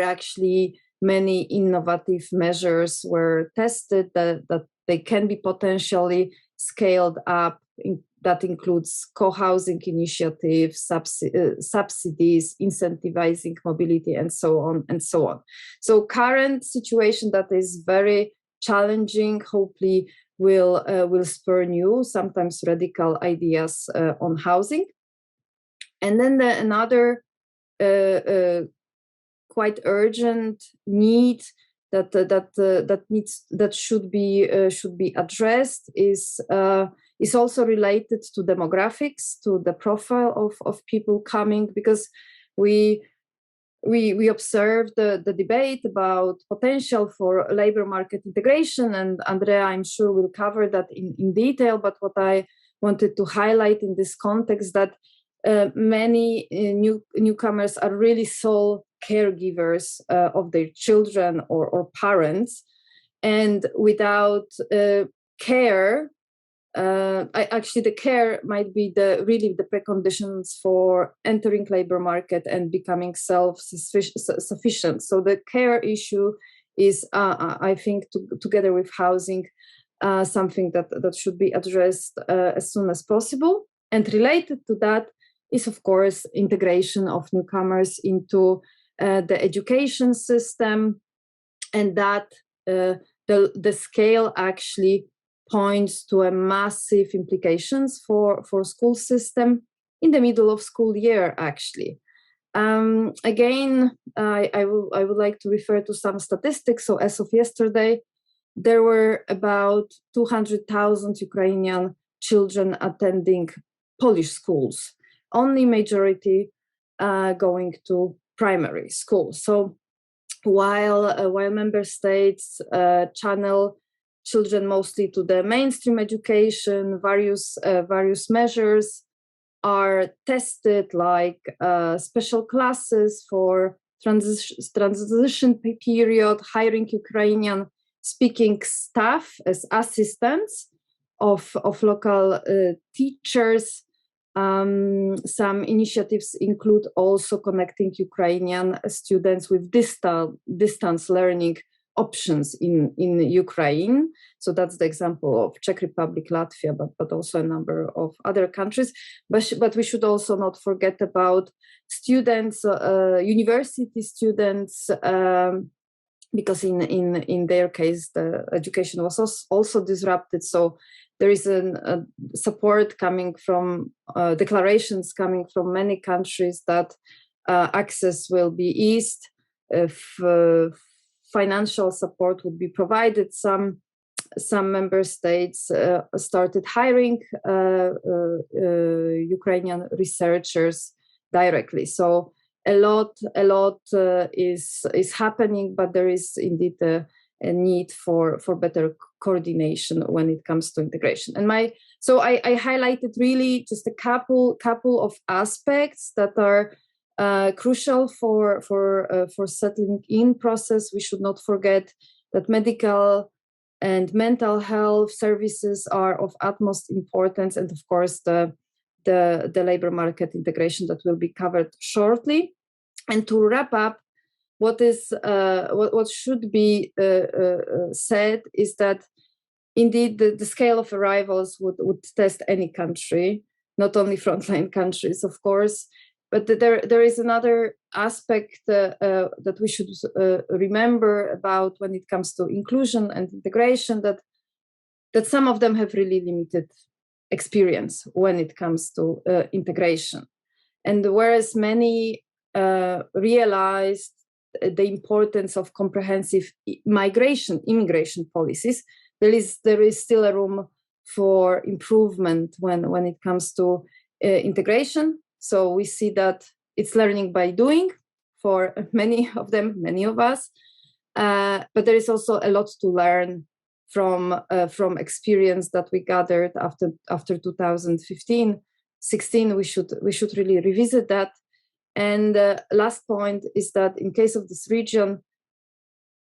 actually many innovative measures were tested that they can be potentially scaled up. That includes co-housing initiatives, subsidies, incentivizing mobility, and so on and so on. So current situation that is very challenging, hopefully will spur new, sometimes radical ideas on housing. And then another quite urgent need that should be addressed is also related to demographics, to the profile of people coming, because we observed the debate about potential for labor market integration, and Andrea, I'm sure, will cover that in detail. But what I wanted to highlight in this context, that many newcomers are really sole caregivers of their children or parents, and without care, actually the care might be really the preconditions for entering labor market and becoming self-sufficient. So the care issue is, I think, together with housing, something that should be addressed as soon as possible. And related to that is, of course, integration of newcomers into the education system, and that the scale actually points to a massive implications for school system in the middle of school year, actually. Again, I would like to refer to some statistics. So as of yesterday, there were about 200,000 Ukrainian children attending Polish schools, only majority going to primary school. So while member states channel children mostly to the mainstream education, various measures are tested, like special classes for transition period, hiring Ukrainian speaking staff as assistants of local teachers. Some initiatives include also connecting Ukrainian students with distance learning options in Ukraine. So that's the example of Czech Republic, Latvia, but also a number of other countries. But we should also not forget about students, university students, because in their case, the education was also disrupted. So there is a support coming from declarations coming from many countries that access will be eased, if financial support would be provided. Some member states started hiring Ukrainian researchers directly. So a lot is happening, but there is indeed a need for better coordination when it comes to integration. And so I highlighted really just a couple of aspects that are crucial for settling in process. We should not forget that medical and mental health services are of utmost importance, and of course the labor market integration that will be covered shortly. And to wrap up, what should be said is that indeed the scale of arrivals would test any country, not only frontline countries, of course. But there is another aspect that we should remember about when it comes to inclusion and integration, that some of them have really limited experience when it comes to integration. And whereas many realized the importance of comprehensive immigration policies, there is still a room for improvement when it comes to integration. So we see that it's learning by doing for many of us, but there is also a lot to learn from experience that we gathered after 2015, 16. We should really revisit that. And last point is that in case of this region,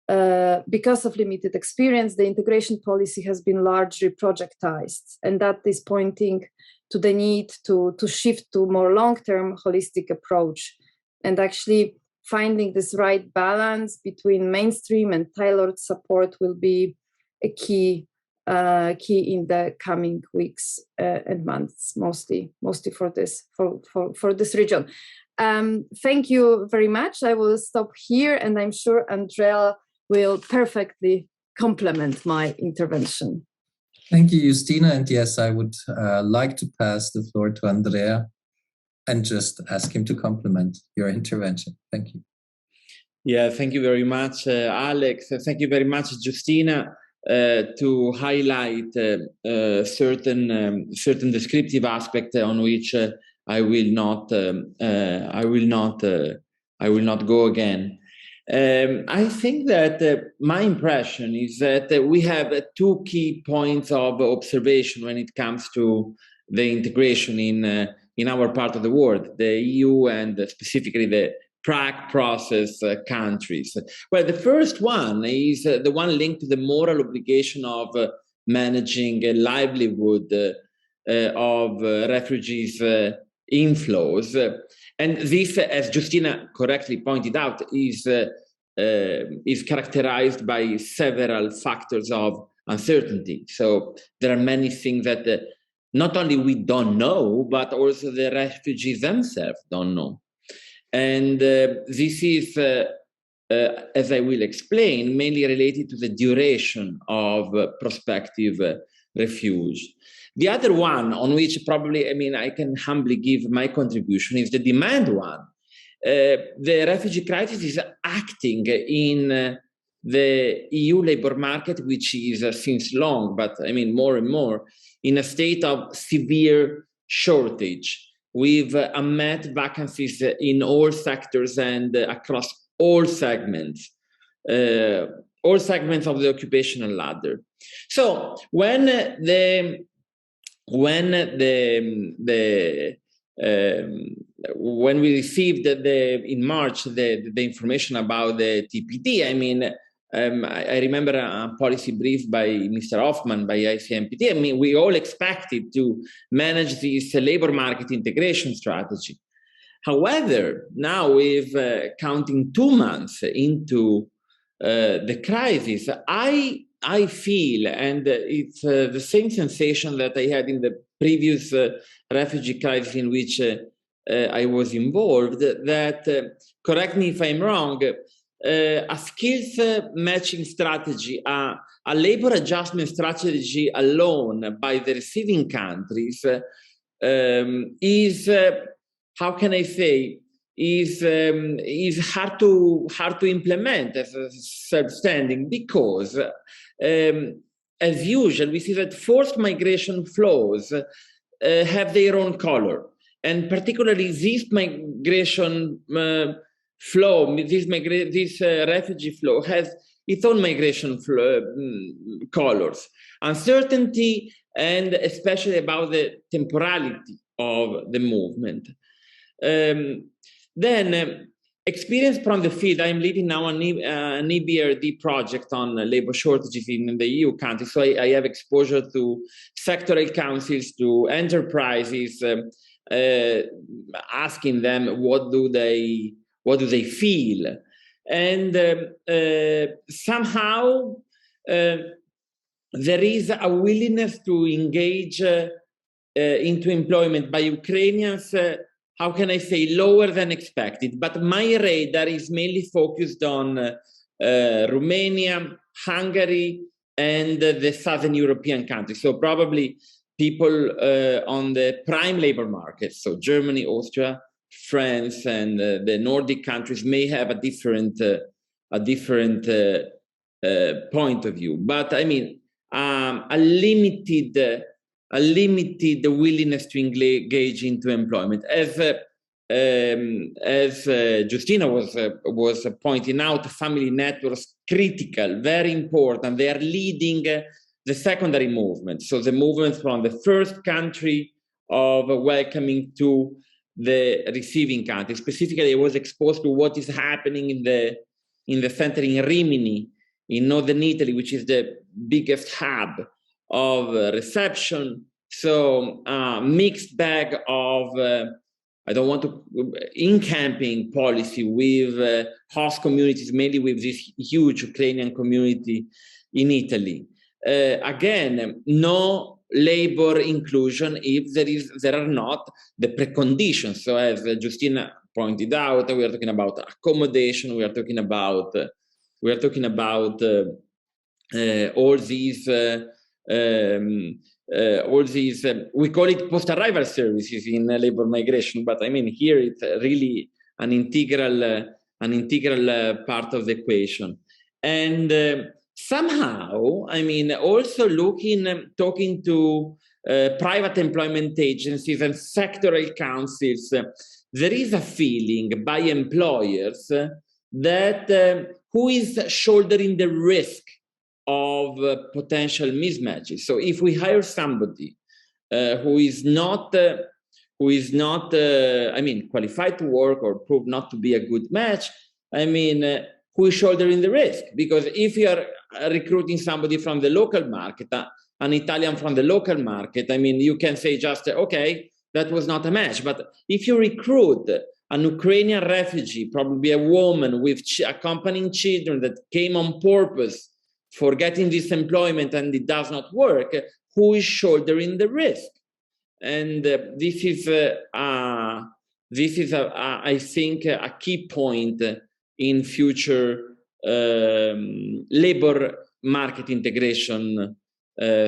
because of limited experience, the integration policy has been largely projectized, and that is pointing to the need to shift to more long-term holistic approach, and actually finding this right balance between mainstream and tailored support will be a key in the coming weeks and months, mostly for this region. Thank you very much. I will stop here, and I'm sure Andrea will perfectly complement my intervention.
Thank you, Justina. And yes, I would like to pass the floor to Andrea and just ask him to complement your intervention. Thank you.
Yeah, thank you very much, Alex. Thank you very much, Justina, to highlight certain descriptive aspects on which I will not go again. I think that my impression is that we have two key points of observation when it comes to the integration in our part of the world, the EU and specifically the Prague Process countries. Well, the first one is the one linked to the moral obligation of managing a livelihood of refugees' inflows. And this, as Justina correctly pointed out, is characterized by several factors of uncertainty. So there are many things that not only we don't know, but also the refugees themselves don't know. And this is, as I will explain, mainly related to the duration of prospective refuge. The other one on which probably, I can humbly give my contribution is the demand one. The refugee crisis is acting in the EU labor market, which is since long, but more and more, in a state of severe shortage, with unmet vacancies in all sectors and across all segments of the occupational ladder. So when we received in March the information about the TPD, I remember a policy brief by Mr. Hoffman, by ICMPT. We all expected to manage this labor market integration strategy. However, now we've counting 2 months into the crisis, I feel, and it's the same sensation that I had in the previous refugee crisis in which I was involved, that, correct me if I'm wrong, a skills matching strategy, a labor adjustment strategy alone by the receiving countries is, how can I say, is hard to implement as a self-standing, because as usual we see that forced migration flows have their own color, and particularly this migration flow, this refugee flow has its own migration colors, uncertainty, and especially about the temporality of the movement. Then experience from the field. I'm leading now an EBRD project on labor shortages in the EU countries. So I have exposure to sectoral councils, to enterprises, asking them what do they feel, and somehow there is a willingness to engage into employment by Ukrainians. How can I say, lower than expected, but my radar is mainly focused on Romania, Hungary, and the Southern European countries. So probably people on the prime labor market, so Germany, Austria, France, and the Nordic countries may have a different point of view. But I mean, a limited willingness to engage into employment, as Justina was pointing out. Family networks, critical, very important. They are leading the secondary movement. So the movement from the first country of welcoming to the receiving country. Specifically, I was exposed to what is happening in the center in Rimini, in northern Italy, which is the biggest hub of reception. So mixed bag of I don't want to in-camping policy with host communities, mainly with this huge Ukrainian community in Italy. Again, no labor inclusion if there are not the preconditions. So as Justina pointed out, we are talking about accommodation. We are talking about all these we call it post-arrival services in labor migration, but I mean here it's really an integral part of the equation. And somehow, I mean, also talking to private employment agencies and sectoral councils, there is a feeling by employers that who is shouldering the risk of potential mismatches. So if we hire somebody who is not I mean, qualified to work or proved not to be a good match, I mean, who is shouldering the risk? Because if you are recruiting somebody from the local market, an Italian from the local market, I mean, you can say just, okay, that was not a match. But if you recruit an Ukrainian refugee, probably a woman with accompanying children that came on purpose for getting this employment and it does not work, who is shouldering the risk? And this is, I think, a key point in future labor market integration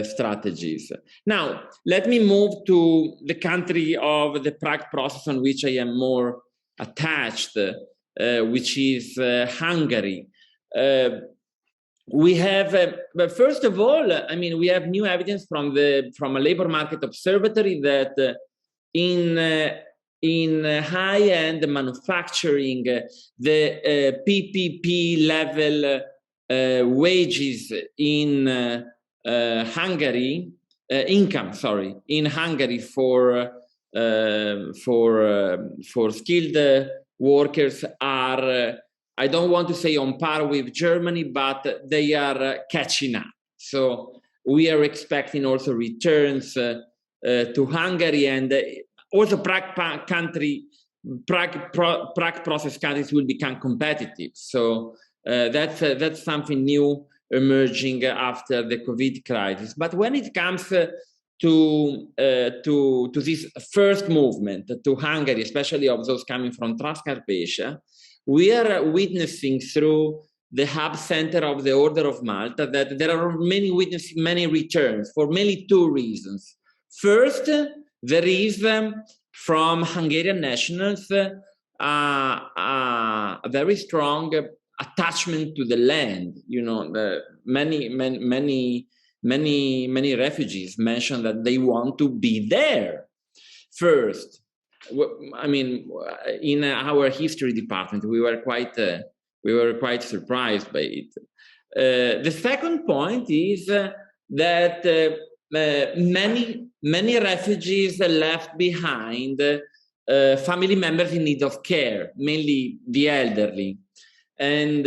strategies. Now, let me move to the country of the Prague Process on which I am more attached, which is Hungary. We have, but first of all, I mean, we have new evidence from a labor market observatory that in high-end manufacturing, the PPP level wages in Hungary, in Hungary for skilled workers are, I don't want to say on par with Germany, but they are catching up. So we are expecting also returns to Hungary, and also Prague Process countries will become competitive. So That's something new emerging after the COVID crisis. But when it comes to this first movement to Hungary, especially of those coming from Transcarpathia, we are witnessing through the hub center of the Order of Malta that there are many returns for mainly two reasons. First, there is from Hungarian nationals a very strong attachment to the land. You know, many refugees mention that they want to be there first. I mean, in our history department, we were quite surprised by it. The second point is that many refugees left behind family members in need of care, mainly the elderly, and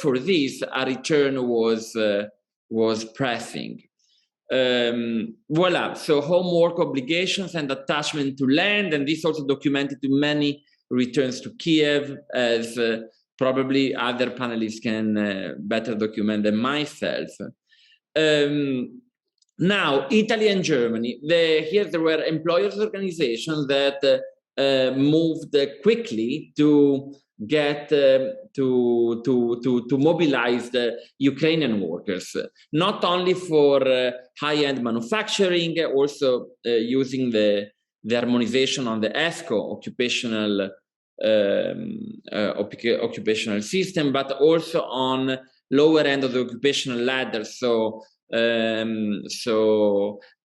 for this a return was pressing. Voila, so homework obligations and attachment to land, and this also documented to many returns to Kiev, as probably other panelists can better document than myself. Now, Italy and Germany, here there were employers' organizations that moved quickly to get to mobilize the Ukrainian workers, not only for high-end manufacturing, also using the harmonization on the ESCO occupational system, but also on lower end of the occupational ladder. So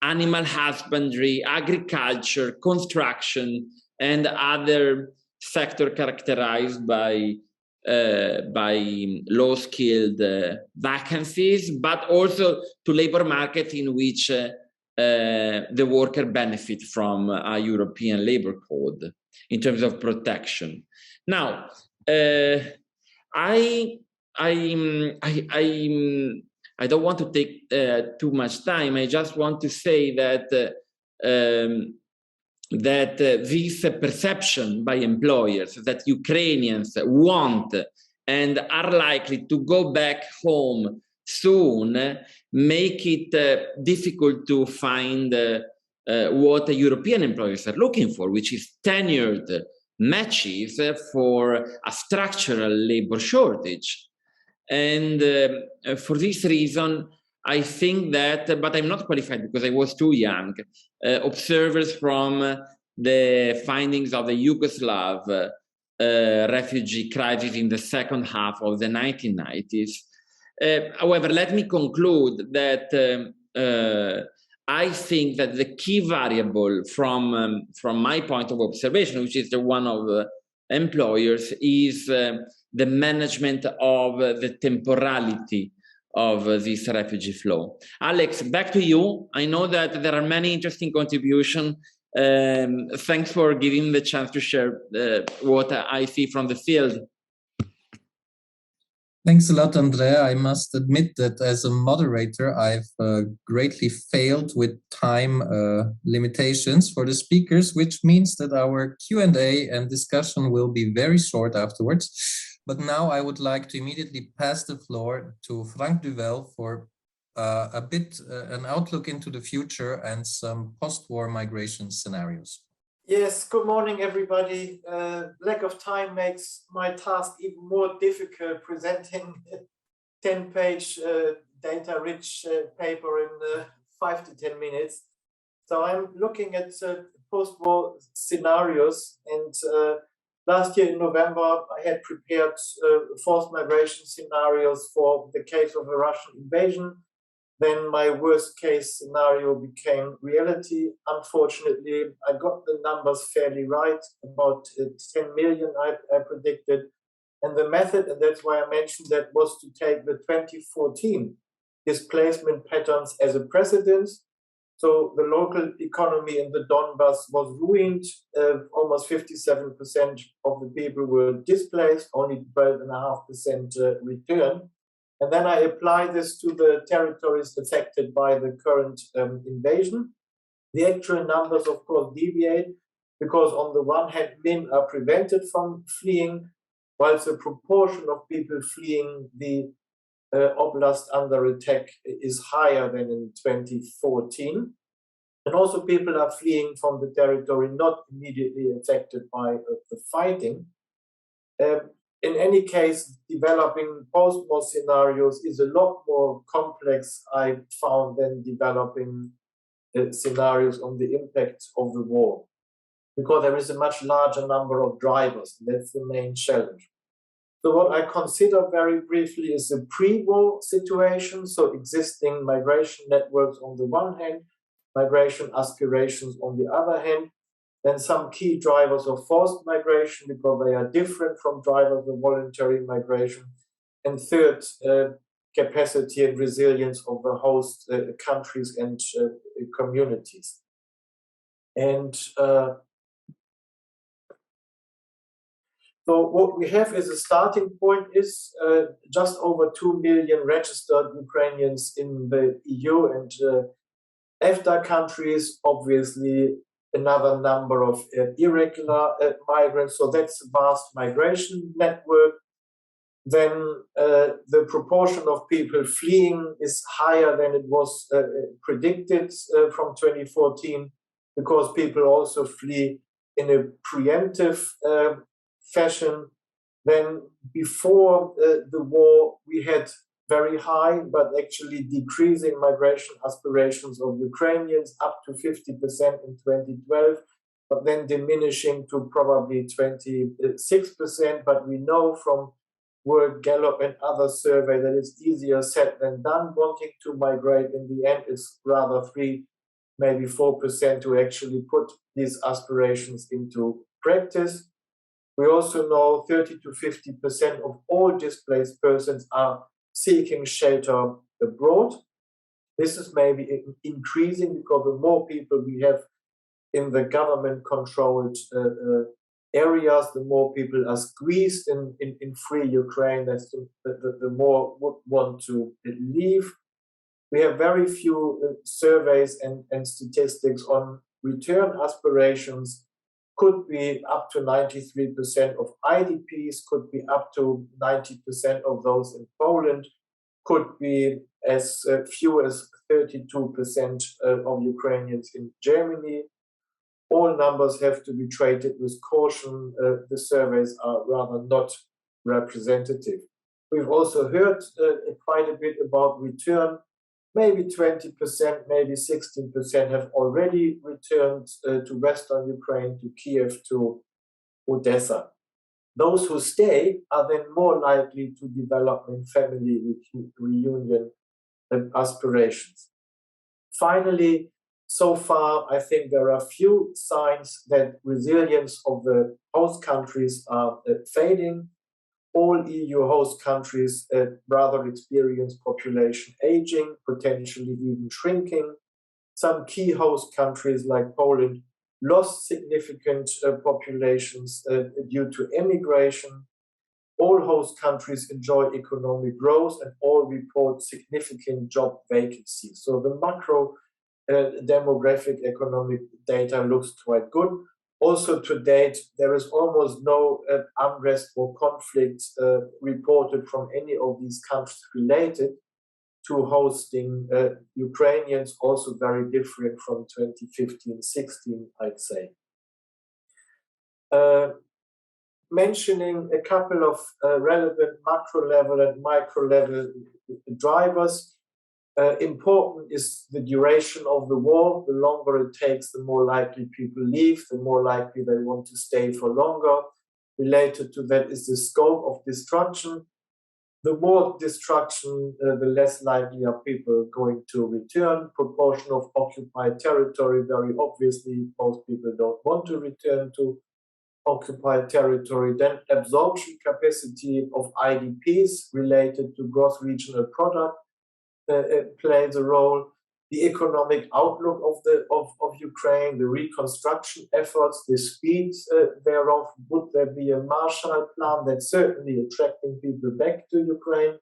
animal husbandry, agriculture, construction, and other sector characterized by low-skilled vacancies, but also to labor markets in which the worker benefit from a European labor code in terms of protection. Now, I don't want to take too much time. I just want to say that this perception by employers that Ukrainians want and are likely to go back home soon make it difficult to find what the European employers are looking for, which is tenured matches for a structural labor shortage. And for this reason, I think that, but I'm not qualified because I was too young, observers from the findings of the Yugoslav refugee crisis in the second half of the 1990s. However, let me conclude that I think that the key variable from my point of observation, which is the one of employers, is the management of the temporality of this refugee flow. Alex, back to you. I know that there are many interesting contributions. Thanks for giving the chance to share what I see from the field.
Thanks a lot, Andrea. I must admit that as a moderator, I've greatly failed with time limitations for the speakers, which means that our Q&A and discussion will be very short afterwards. But now I would like to immediately pass the floor to Frank Duvel for a bit an outlook into the future and some post-war migration scenarios.
Yes, good morning, everybody. Lack of time makes my task even more difficult, presenting a 10-page data-rich paper in 5 to 10 minutes. So I'm looking at post-war scenarios, and last year in November, I had prepared forced migration scenarios for the case of a Russian invasion. Then my worst case scenario became reality. Unfortunately, I got the numbers fairly right, about 10 million I predicted. And the method, and that's why I mentioned that, was to take the 2014 displacement patterns as a precedent. So the local economy in the Donbass was ruined. Almost 57% of the people were displaced, only 12.5% returned. And then I apply this to the territories affected by the current invasion. The actual numbers, of course, deviate because on the one hand, men are prevented from fleeing, whilst the proportion of people fleeing the oblast under attack is higher than in 2014. And also people are fleeing from the territory not immediately affected by the fighting. In any case, developing post-war scenarios is a lot more complex, I found, than developing scenarios on the impact of the war, because there is a much larger number of drivers. That's the main challenge. So what I consider very briefly is a pre-war situation, so existing migration networks on the one hand, migration aspirations on the other hand, then some key drivers of forced migration because they are different from drivers of voluntary migration, and third, capacity and resilience of the host countries and communities. And so what we have as a starting point is just over 2 million registered Ukrainians in the EU and EFTA countries, obviously another number of irregular migrants. So that's a vast migration network. Then the proportion of people fleeing is higher than it was predicted from 2014, because people also flee in a preemptive fashion. Then before the war, we had very high, but actually decreasing migration aspirations of Ukrainians up to 50% in 2012, but then diminishing to probably 26%. But we know from World Gallup and other surveys that it's easier said than done. Wanting to migrate in the end is rather 3, maybe 4% to actually put these aspirations into practice. We also know 30 to 50% of all displaced persons are seeking shelter abroad. This is maybe increasing because the more people we have in the government-controlled areas, the more people are squeezed in free Ukraine, the more would want to leave. We have very few surveys and statistics on return aspirations. Could be up to 93% of IDPs, could be up to 90% of those in Poland, could be as few as 32% of Ukrainians in Germany. All numbers have to be treated with caution. The surveys are rather not representative. We've also heard quite a bit about return. Maybe 20%, maybe 16% have already returned to Western Ukraine, to Kiev, to Odessa. Those who stay are then more likely to develop in family reunion aspirations. Finally, so far, I think there are few signs that resilience of the host countries are fading. All EU host countries rather experience population aging, potentially even shrinking. Some key host countries like Poland lost significant populations due to emigration. All host countries enjoy economic growth and all report significant job vacancies. So the macro demographic economic data looks quite good. Also, to date, there is almost no unrest or conflict reported from any of these countries related to hosting Ukrainians, also very different from 2015-16, I'd say. Mentioning a couple of relevant macro level and micro level drivers. Important is the duration of the war. The longer it takes, the more likely people leave, the more likely they want to stay for longer. Related to that is the scope of destruction. The more destruction, the less likely are people going to return. Proportion of occupied territory, very obviously, most people don't want to return to occupied territory. Then absorption capacity of IDPs related to gross regional product plays a role. The economic outlook of Ukraine, the reconstruction efforts, the speed thereof. Would there be a Marshall Plan that's certainly attracting people back to Ukraine?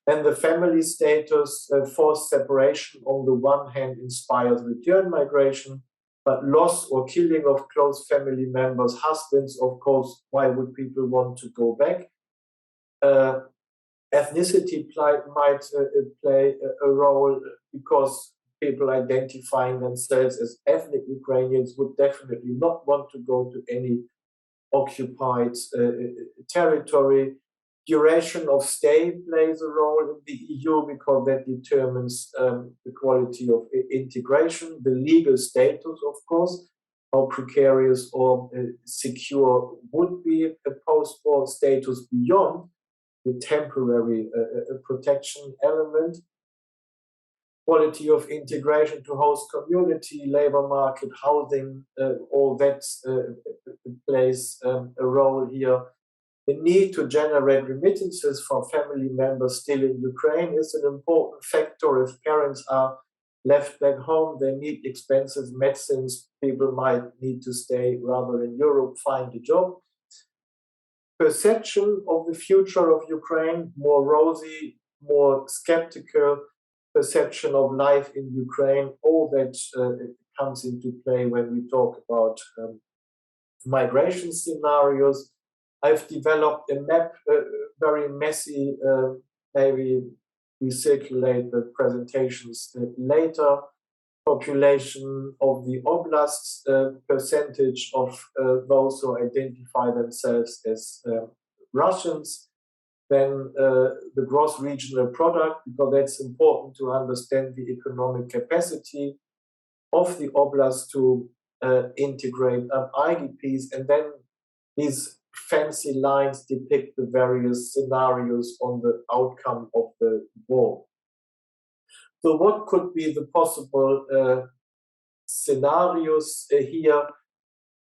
And the family status, forced separation on the one hand inspires return migration. But loss or killing of close family members, husbands, of course, why would people want to go back? Ethnicity might play a role, because people identifying themselves as ethnic Ukrainians would definitely not want to go to any occupied territory. Duration of stay plays a role in the EU, because that determines the quality of integration, the legal status, of course, how precarious or secure would be a post-war status beyond the temporary protection element. Quality of integration to host community, labor market, housing, all that plays a role here. The need to generate remittances from family members still in Ukraine is an important factor. If parents are left back home, they need expensive medicines. People might need to stay rather in Europe, find a job. Perception of the future of Ukraine, more rosy, more skeptical. Perception of life in Ukraine, all that comes into play when we talk about migration scenarios. I've developed a map, very messy, maybe we circulate the presentations later. Population of the oblasts, percentage of those who identify themselves as Russians. Then the gross regional product, because that's important to understand the economic capacity of the oblast to integrate IDPs. And then these fancy lines depict the various scenarios on the outcome of the war. So what could be the possible scenarios here?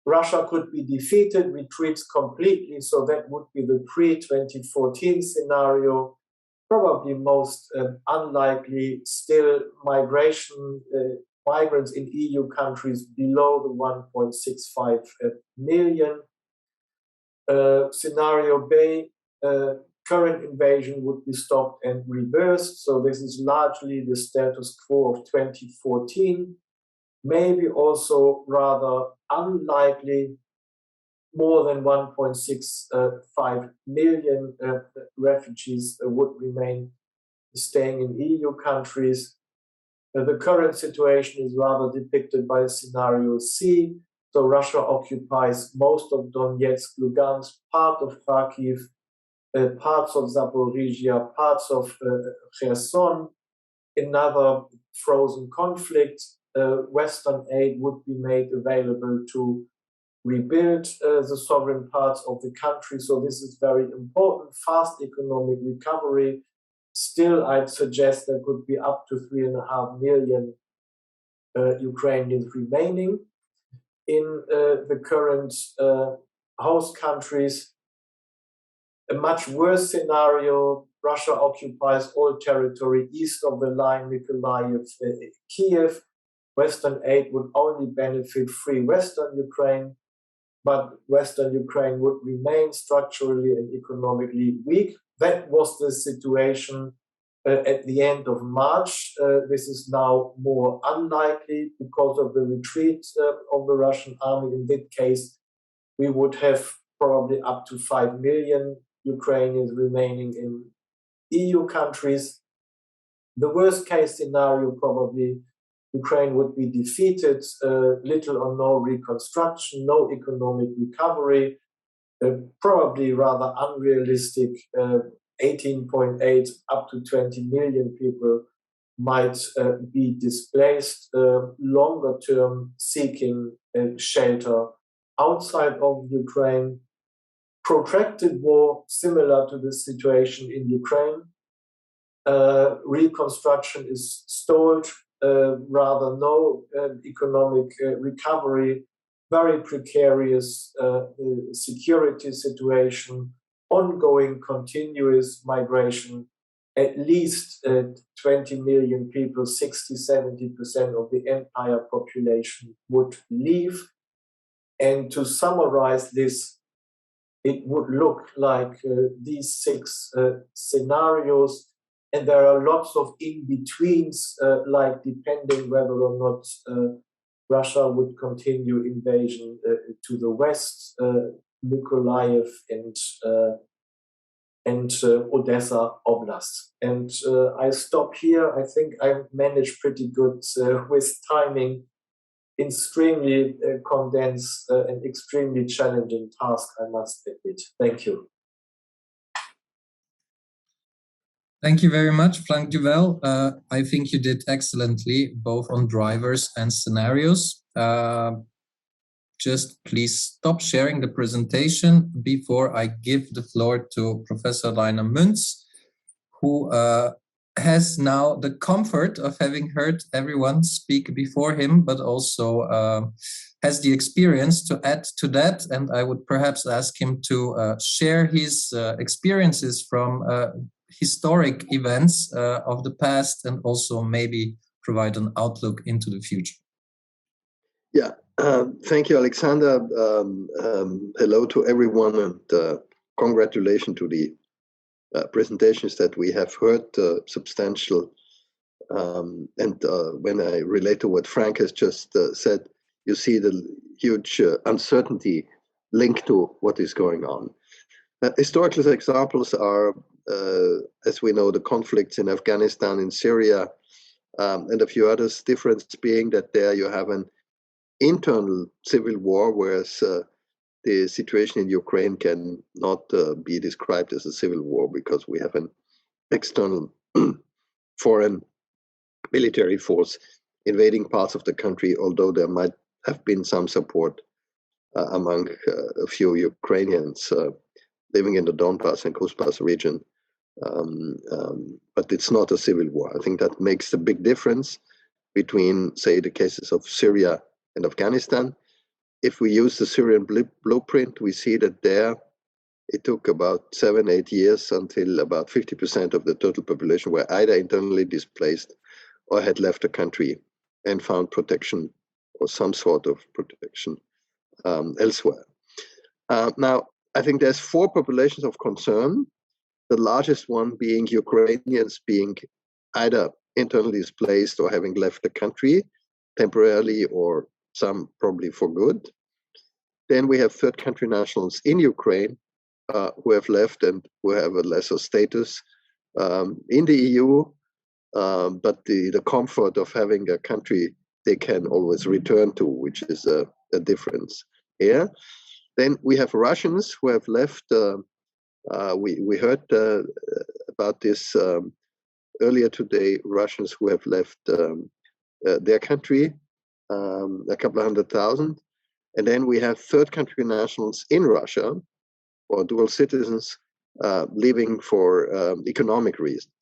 Russia could be defeated, retreats completely, so that would be the pre-2014 scenario. Probably most unlikely, still migration, migrants in EU countries below the 1.65 million. Scenario B, current invasion would be stopped and reversed, so this is largely the status quo of 2014. Maybe also rather unlikely, more than 1.65 million refugees would remain staying in EU countries. The current situation is rather depicted by scenario C. So Russia occupies most of Donetsk, Lugansk, part of Kharkiv, parts of Zaporizhia, parts of Kherson, another frozen conflict. Western aid would be made available to rebuild the sovereign parts of the country. So this is very important. Fast economic recovery. Still, I'd suggest there could be up to 3.5 million Ukrainians remaining in the current host countries. A much worse scenario, Russia occupies all territory east of the line, Mykolaiv, Kiev. Western aid would only benefit free Western Ukraine, but Western Ukraine would remain structurally and economically weak. That was the situation at the end of March. This is now more unlikely because of the retreat of the Russian army. In that case, we would have probably up to 5 million Ukrainians remaining in EU countries. The worst case scenario, probably Ukraine would be defeated, little or no reconstruction, no economic recovery, probably rather unrealistic. 18.8 up to 20 million people might be displaced, longer term seeking shelter outside of Ukraine. Protracted war, similar to the situation in Ukraine. Reconstruction is stalled, rather no economic recovery, very precarious security situation, ongoing continuous migration, at least 20 million people, 60-70% of the entire population would leave. And to summarize this, it would look like these 6 scenarios, and there are lots of in-betweens, like depending whether or not Russia would continue invasion to the west, Mykolaiv and Odessa Oblast. And I stop here. I think I managed pretty good with timing. Extremely condensed and extremely challenging task, I must admit. Thank you.
Thank you very much, Frank Duvel. I think you did excellently, both on drivers and scenarios. Just please stop sharing the presentation before I give the floor to Professor Rainer Münz, who has now the comfort of having heard everyone speak before him, but also has the experience to add to that. And I would perhaps ask him to share his experiences from historic events of the past, and also maybe provide an outlook into the future.
Yeah, thank you, Alexander. Hello to everyone, and congratulations to the presentations that we have heard, substantial. And when I relate to what Frank has just said, you see the huge uncertainty linked to what is going on. Historical examples are, as we know, the conflicts in Afghanistan, in Syria, and a few others. Difference being that there you have an internal civil war, whereas the situation in Ukraine can not be described as a civil war, because we have an external foreign military force invading parts of the country, although there might have been some support among a few Ukrainians living in the Donbass and Kuzbass region. But it's not a civil war. I think that makes a big difference between, say, the cases of Syria and Afghanistan. If we use the Syrian blueprint, we see that there it took about 7-8 years until about 50% of the total population were either internally displaced or had left the country and found protection or some sort of protection elsewhere. Now, I think there's 4 populations of concern, the largest one being Ukrainians being either internally displaced or having left the country temporarily, or some probably for good. Then we have third country nationals in Ukraine who have left and who have a lesser status in the EU, but the comfort of having a country they can always return to, which is a difference here. Then we have Russians who have left. We heard about this earlier today, Russians who have left their country, a couple of 100,000. And then we have third country nationals in Russia, or dual citizens, leaving for economic reasons.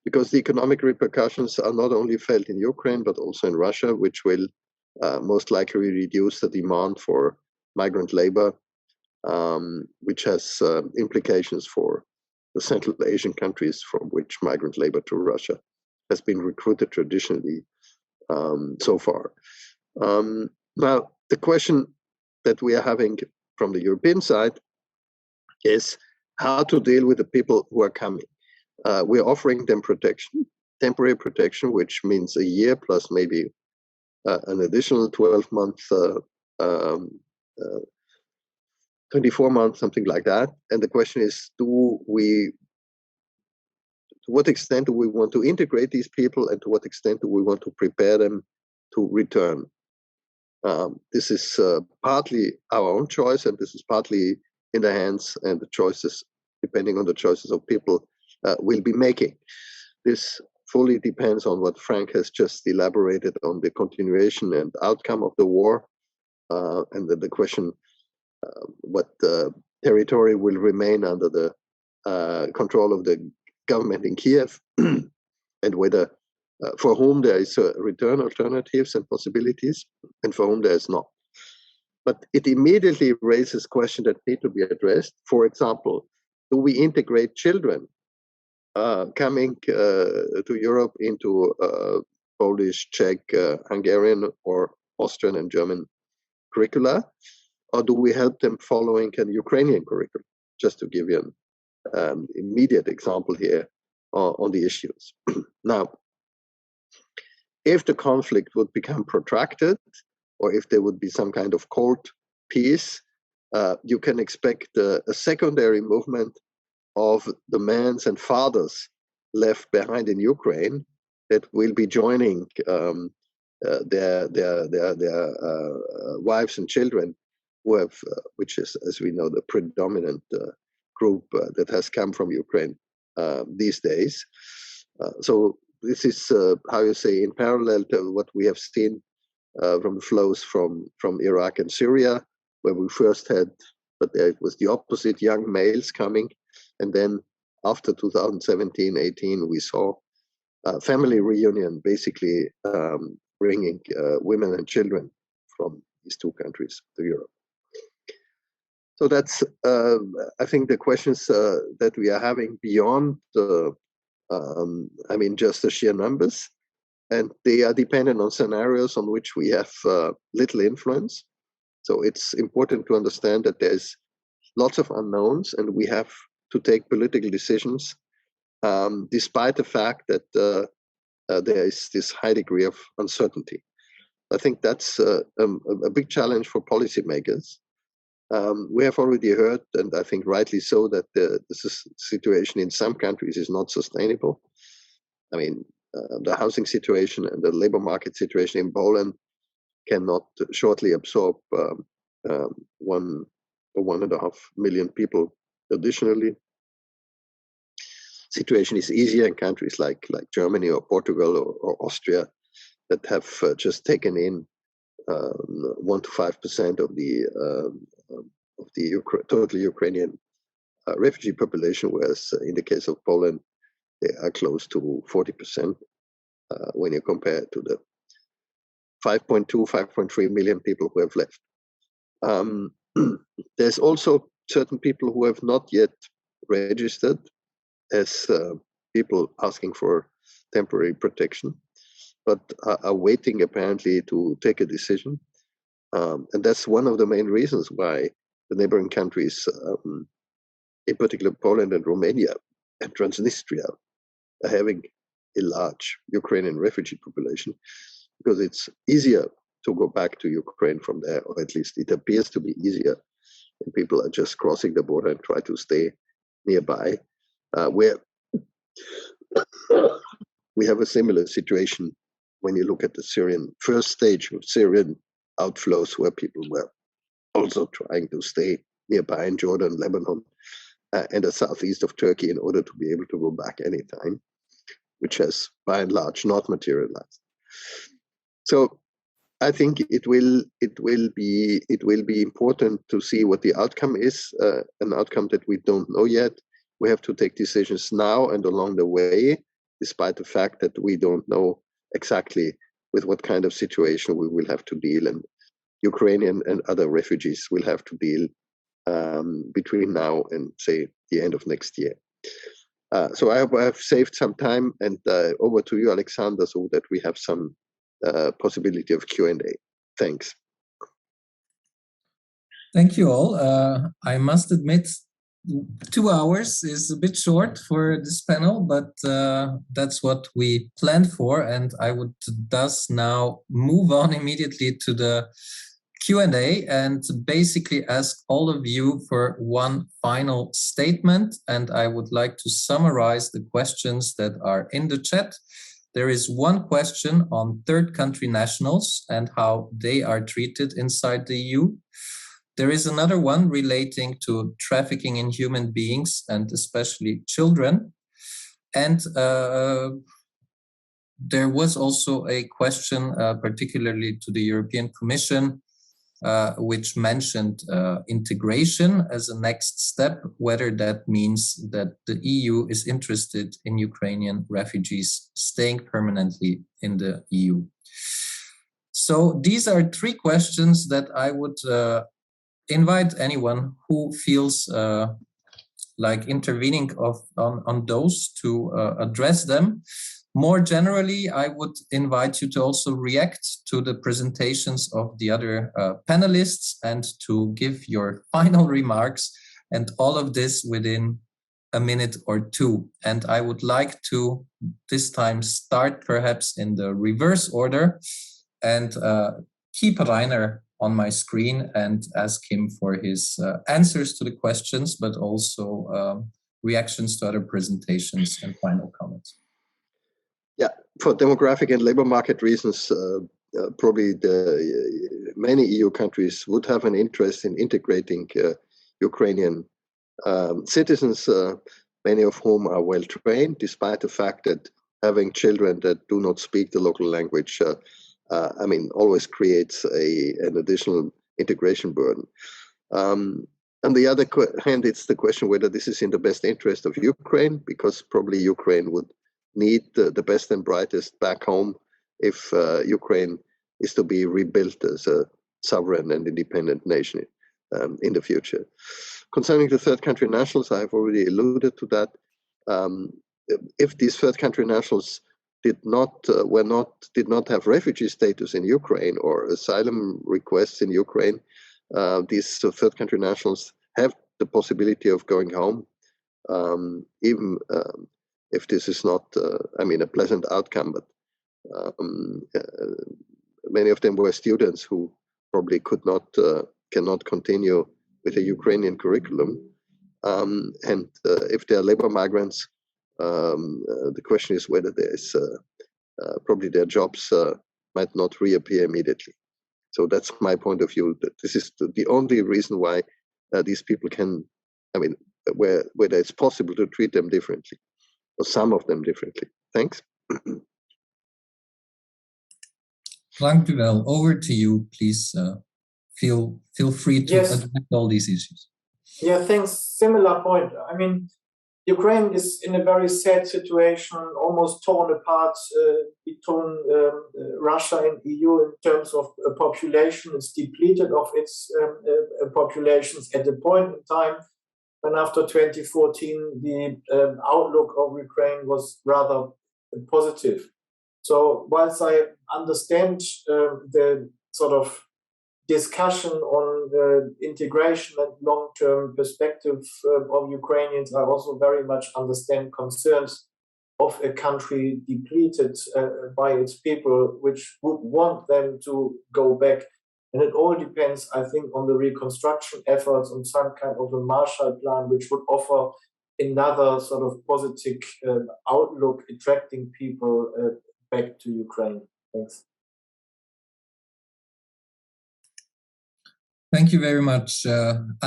Because the economic repercussions are not only felt in Ukraine, but also in Russia, which will most likely reduce the demand for migrant labor, which has implications for the Central Asian countries from which migrant labor to Russia has been recruited traditionally so far. Now, the question that we are having from the European side is how to deal with the people who are coming. We're offering them protection, temporary protection, which means a year plus maybe an additional 12 months, 24 months, something like that. And the question is, to what extent do we want to integrate these people, and to what extent do we want to prepare them to return? This is partly our own choice, and this is partly in the hands and the choices, depending on the choices of people we'll be making. This fully depends on what Frank has just elaborated on, the continuation and outcome of the war, and then the question what territory will remain under the control of the government in Kiev, and whether for whom there is return alternatives and possibilities, and for whom there is not. But it immediately raises questions that need to be addressed. For example, do we integrate children coming to Europe into Polish, Czech, Hungarian, or Austrian and German curricula? Or do we help them following a Ukrainian curriculum? Just to give you an immediate example here on the issues. Now, if the conflict would become protracted, or if there would be some kind of cold peace, you can expect a secondary movement of the men and fathers left behind in Ukraine that will be joining their wives and children, who have, which is, as we know, the predominant group that has come from Ukraine these days. So this is, how you say, in parallel to what we have seen from flows from Iraq and Syria, where we first had, but it was the opposite, young males coming. And then after 2017-18, we saw family reunion, basically bringing women and children from these two countries to Europe. So that's, I think, the questions that we are having beyond, I mean, just the sheer numbers. And they are dependent on scenarios on which we have little influence. So it's important to understand that there's lots of unknowns, and we have to take political decisions, despite the fact that there is this high degree of uncertainty. I think that's a big challenge for policymakers. We have already heard, and I think rightly so, that the situation in some countries is not sustainable. I mean, the housing situation and the labor market situation in Poland cannot shortly absorb 1 or 1.5 million people additionally. Situation is easier in countries like Germany or Portugal or Austria that have just taken in 1 to 5% of the total Ukrainian refugee population, whereas in the case of Poland, they are close to 40% when you compare to the 5.2, 5.3 million people who have left. There's also certain people who have not yet registered as people asking for temporary protection, but are waiting apparently to take a decision. And that's one of the main reasons why the neighboring countries, in particular Poland and Romania and Transnistria, are having a large Ukrainian refugee population, because it's easier to go back to Ukraine from there, or at least it appears to be easier, and people are just crossing the border and try to stay nearby. Where we have a similar situation when you look at the first stage of Syrian outflows, where people were also trying to stay nearby in Jordan, Lebanon, and the southeast of Turkey in order to be able to go back anytime, which has by and large not materialized. So I think it will be important to see what the outcome is, an outcome that we don't know yet. We have to take decisions now and along the way, despite the fact that we don't know exactly with what kind of situation we will have to deal, and Ukrainian and other refugees will have to deal between now and, say, the end of next year. So I hope I have saved some time, and over to you, Alexander, so that we have some possibility of Q&A. Thanks.
Thank you all. I must admit, 2 hours is a bit short for this panel, but that's what we planned for, and I would thus now move on immediately to the Q&A and basically ask all of you for one final statement, and I would like to summarize the questions that are in the chat. There is one question on third country nationals and how they are treated inside the EU. There is another one relating to trafficking in human beings and especially children. And there was also a question particularly to the European Commission, which mentioned integration as a next step, whether that means that the EU is interested in Ukrainian refugees staying permanently in the EU. So these are 3 questions that I would invite anyone who feels like intervening on those to address them. More generally, I would invite you to also react to the presentations of the other panelists and to give your final remarks, and all of this within a minute or two. And I would like to this time start perhaps in the reverse order and keep Rainer on my screen and ask him for his answers to the questions, but also reactions to other presentations and final comments.
Yeah, for demographic and labor market reasons, probably many EU countries would have an interest in integrating Ukrainian citizens, many of whom are well trained, despite the fact that having children that do not speak the local language, always creates an additional integration burden. On the other hand, it's the question whether this is in the best interest of Ukraine, because probably Ukraine would need the best and brightest back home if Ukraine is to be rebuilt as a sovereign and independent nation in the future. Concerning the third country nationals, I have already alluded to that. If these third country nationals did not have refugee status in Ukraine or asylum requests in Ukraine, these third country nationals have the possibility of going home, even if this is not, a pleasant outcome. But many of them were students who probably cannot continue with a Ukrainian curriculum. And if they are labor migrants, the question is whether there is probably their jobs might not reappear immediately. So that's my point of view. That this is the only reason why these people can, whether it's possible to treat them differently, or some of them differently. Thanks.
Dank u wel. Over to you, please. Feel free to address all these issues.
Yeah, thanks. Similar point. Ukraine is in a very sad situation, almost torn apart between Russia and EU in terms of population. It's depleted of its populations at a point in time when after 2014 the outlook of Ukraine was rather positive. So whilst I understand the sort of discussion on integration and long-term perspective of Ukrainians, I also very much understand concerns of a country depleted by its people, which would want them to go back. And it all depends, I think, on the reconstruction efforts, on some kind of a Marshall Plan, which would offer another sort of positive outlook, attracting people back to Ukraine. Thanks.
Thank you very much.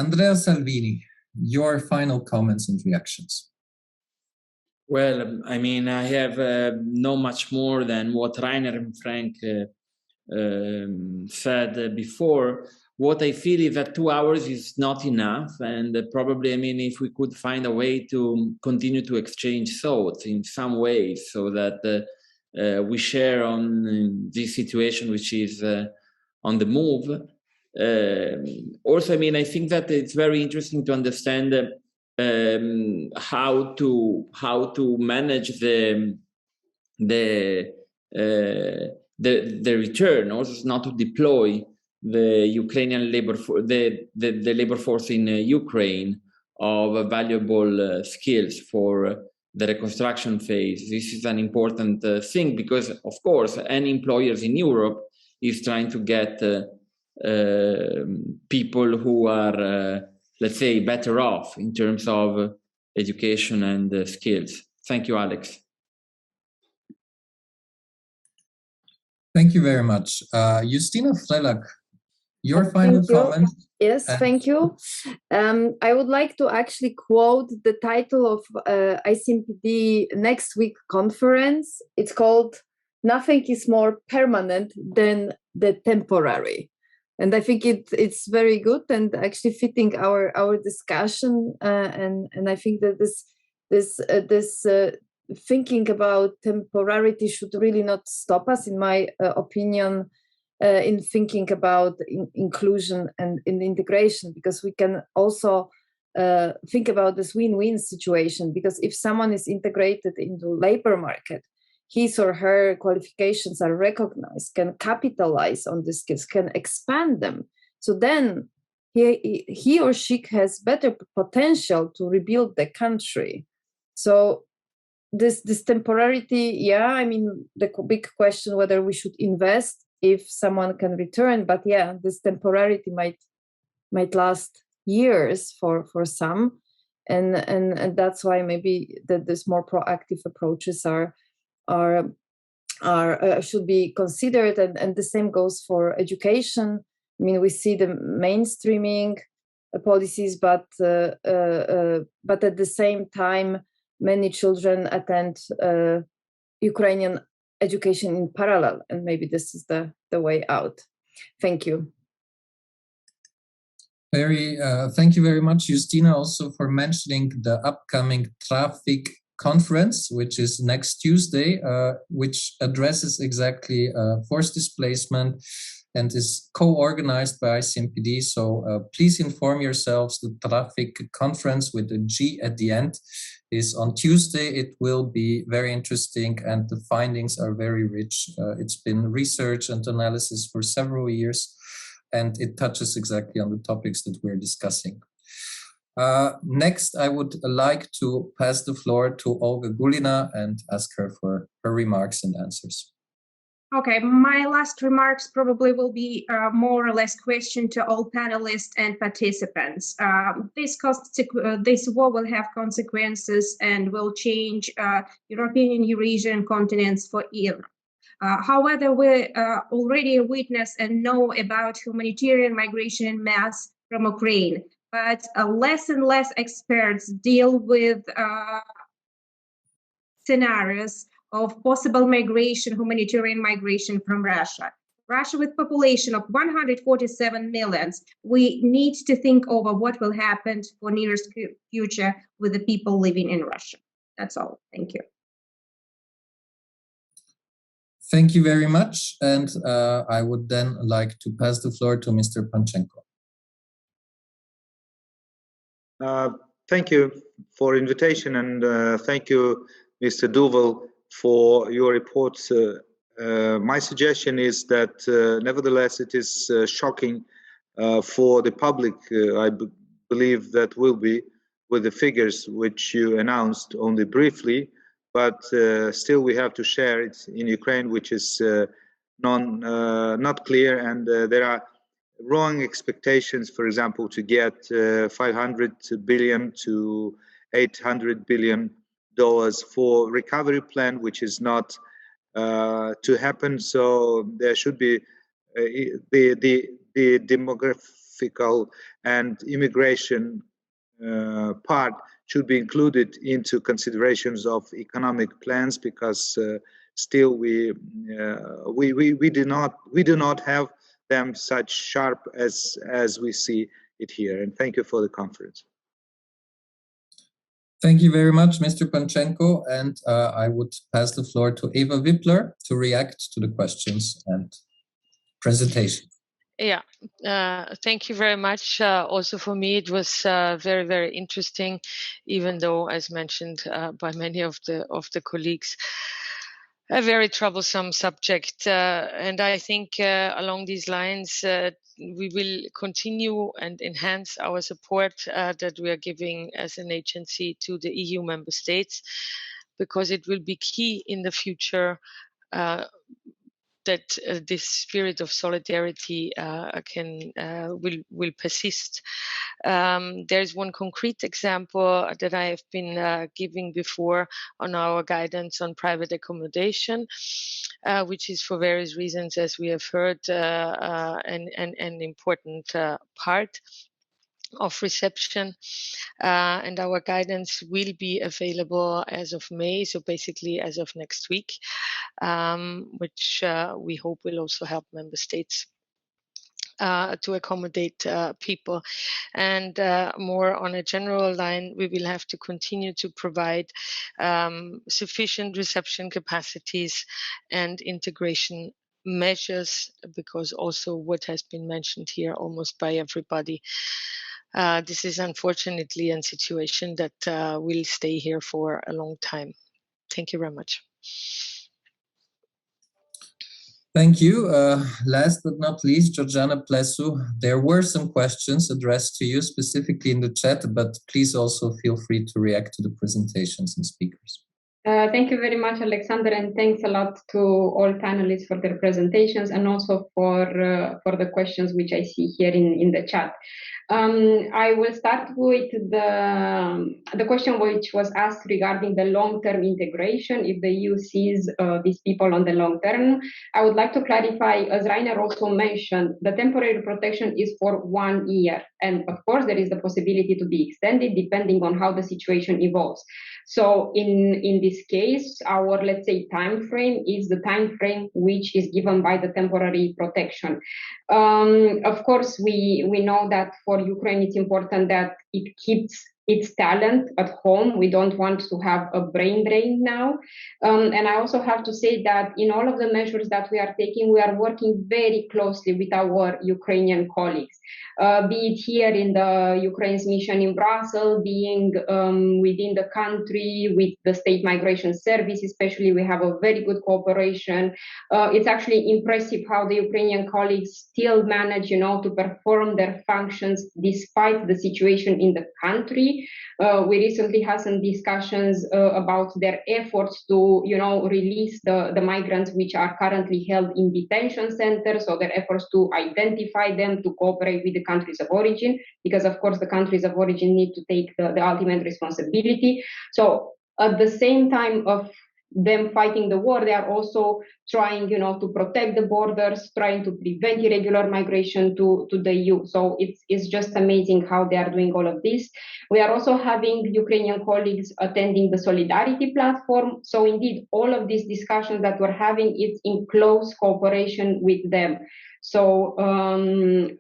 Andrea Salvini, your final comments and reactions.
Well, I have not much more than what Rainer and Frank said before. What I feel is that 2 hours is not enough, and probably, if we could find a way to continue to exchange thoughts in some ways so that we share on this situation which is on the move. Also, I think that it's very interesting to understand how to manage the return, also not to deploy the Ukrainian the labor force in Ukraine of valuable skills for the reconstruction phase. This is an important thing because, of course, any employers in Europe is trying to get people who are, let's say, better off in terms of education and skills. Thank you, Alex.
Thank you very much. Justina Frelak, your final comment.
Yes, thank you. I would like to actually quote the title of ICMPD next week conference. It's called "Nothing is more permanent than the temporary." And I think it's very good and actually fitting our discussion. And I think that this thinking about temporality should really not stop us, in my opinion, in thinking about inclusion and in integration, because we can also think about this win-win situation. Because if someone is integrated into labor market, his or her qualifications are recognized, can capitalize on these skills, can expand them. So then he or she has better potential to rebuild the country. So this temporarity, yeah, I mean, the big question whether we should invest if someone can return, but yeah, this temporarity might last years for some, and that's why maybe that this more proactive approaches are should be considered, and the same goes for education. I mean, we see the mainstreaming policies, but at the same time, many children attend Ukrainian education in parallel, and maybe this is the way out. Thank you.
Thank you very much, Justina, also for mentioning the upcoming Traffic conference, which is next Tuesday, which addresses exactly forced displacement and is co-organized by ICMPD. So please inform yourselves. The Traffic conference with a G at the end is on Tuesday. It will be very interesting and the findings are very rich. It's been research and analysis for several years, and it touches exactly on the topics that we're discussing. Next, I would like to pass the floor to Olga Gulina and ask her for her remarks and answers.
Okay, my last remarks probably will be more or less question to all panelists and participants. This war will have consequences and will change European and Eurasian continents forever. However, we already witness and know about humanitarian migration in mass from Ukraine, but less and less experts deal with scenarios of possible migration, humanitarian migration from Russia. Russia with population of 147 million, we need to think over what will happen for nearest future with the people living in Russia. That's all. Thank you.
Thank you very much. And I would then like to pass the floor to Mr. Panchenko.
Thank you for invitation, and thank you, Mr. Duval, for your reports. My suggestion is that nevertheless it is shocking for the public. I believe that will be with the figures which you announced only briefly, but still we have to share it in Ukraine, which is not clear, and there are wrong expectations, for example, to get 500 billion to 800 billion dollars for recovery plan, which is not to happen. So there should be the demographical and immigration part should be included into considerations of economic plans, because still we do not have them such sharp as we see it here. And thank you for the conference.
Thank you very much, Mr. Panchenko. And I would pass the floor to Eva Wippler to react to the questions and presentation.
Yeah, thank you very much. Also for me, it was very, very interesting, even though, as mentioned by many of the colleagues, a very troublesome subject. And I think along these lines, we will continue and enhance our support that we are giving as an agency to the EU member states, because it will be key in the future that this spirit of solidarity will persist. There is one concrete example that I have been giving before on our guidance on private accommodation, which is for various reasons, as we have heard, an important part of reception, and our guidance will be available as of May, so basically as of next week, which we hope will also help member states to accommodate people. And more on a general line, we will have to continue to provide sufficient reception capacities and integration measures, because also what has been mentioned here almost by everybody, this is unfortunately a situation that will stay here for a long time. Thank you very much.
Thank you. Last but not least, Georgiana Plesu, there were some questions addressed to you specifically in the chat, but please also feel free to react to the presentations and speakers.
Thank you very much, Alexander, and thanks a lot to all panelists for their presentations and also for the questions which I see here in the chat. I will start with the question which was asked regarding the long-term integration, if the EU sees these people on the long term. I would like to clarify, as Rainer also mentioned, the temporary protection is for 1 year. And of course, there is the possibility to be extended depending on how the situation evolves. So in this case, our, let's say, time frame is the time frame which is given by the temporary protection. Of course, we know that for Ukraine, it's important that it keeps its talent at home. We don't want to have a brain drain now. And I also have to say that in all of the measures that we are taking, we are working very closely with our Ukrainian colleagues, be it here in the Ukraine's mission in Brussels, being within the country with the State Migration Service, especially. We have a very good cooperation. It's actually impressive how the Ukrainian colleagues still manage, to perform their functions despite the situation in the country. We recently had some discussions about their efforts to, release the migrants which are currently held in detention centers, so their efforts to identify them, to cooperate with the countries of origin, because of course the countries of origin need to take the ultimate responsibility. So at the same time of them fighting the war, they are also trying, to protect the borders, trying to prevent irregular migration to the EU. So it's just amazing how they are doing all of this. We are also having Ukrainian colleagues attending the Solidarity platform. So indeed, all of these discussions that we're having, it's in close cooperation with them. So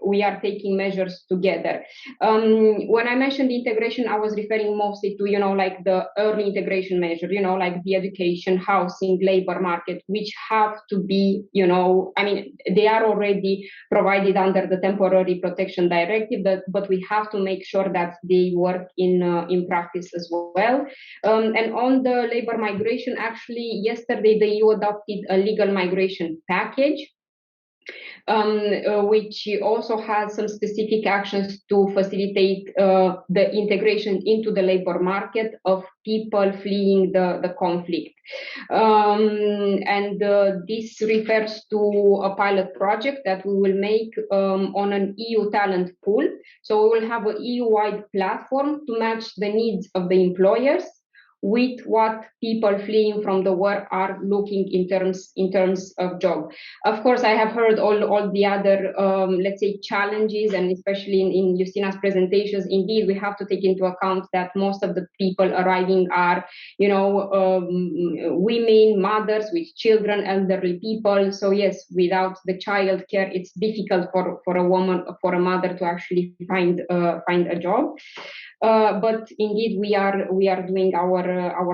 we are taking measures together. When I mentioned integration, I was referring mostly to, like the early integration measure, like the education, housing, labor market, which have to be, they are already provided under the Temporary Protection Directive, but we have to make sure that they work in practice as well. And on the labor migration, actually, yesterday the EU adopted a legal migration package, which also has some specific actions to facilitate the integration into the labor market of people fleeing the conflict. And this refers to a pilot project that we will make on an EU talent pool. So we will have an EU-wide platform to match the needs of the employers with what people fleeing from the war are looking in terms of job. Of course, I have heard all the other, let's say, challenges, and especially in Justina's presentations, indeed, we have to take into account that most of the people arriving are, women, mothers with children, elderly people. So yes, without the child care, it's difficult for a woman, for a mother to actually find a job. But indeed, we are doing our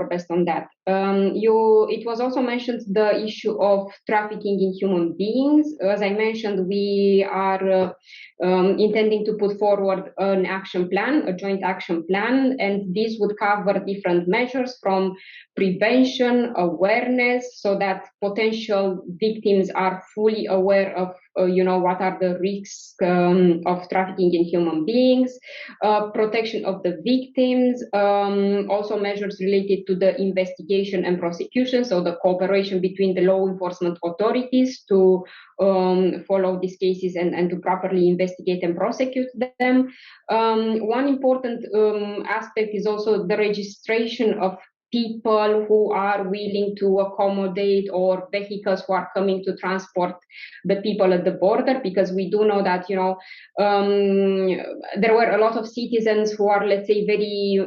best on that. It was also mentioned the issue of trafficking in human beings. As I mentioned, we are intending to put forward an action plan, a joint action plan, and this would cover different measures from prevention, awareness, so that potential victims are fully aware of what are the risks of trafficking in human beings, protection of the victims, also measures related to the investigation and prosecution, so the cooperation between the law enforcement authorities to follow these cases and to properly investigate and prosecute them. One important aspect is also the registration of people who are willing to accommodate, or vehicles who are coming to transport the people at the border, because we do know that there were a lot of citizens who are, let's say, very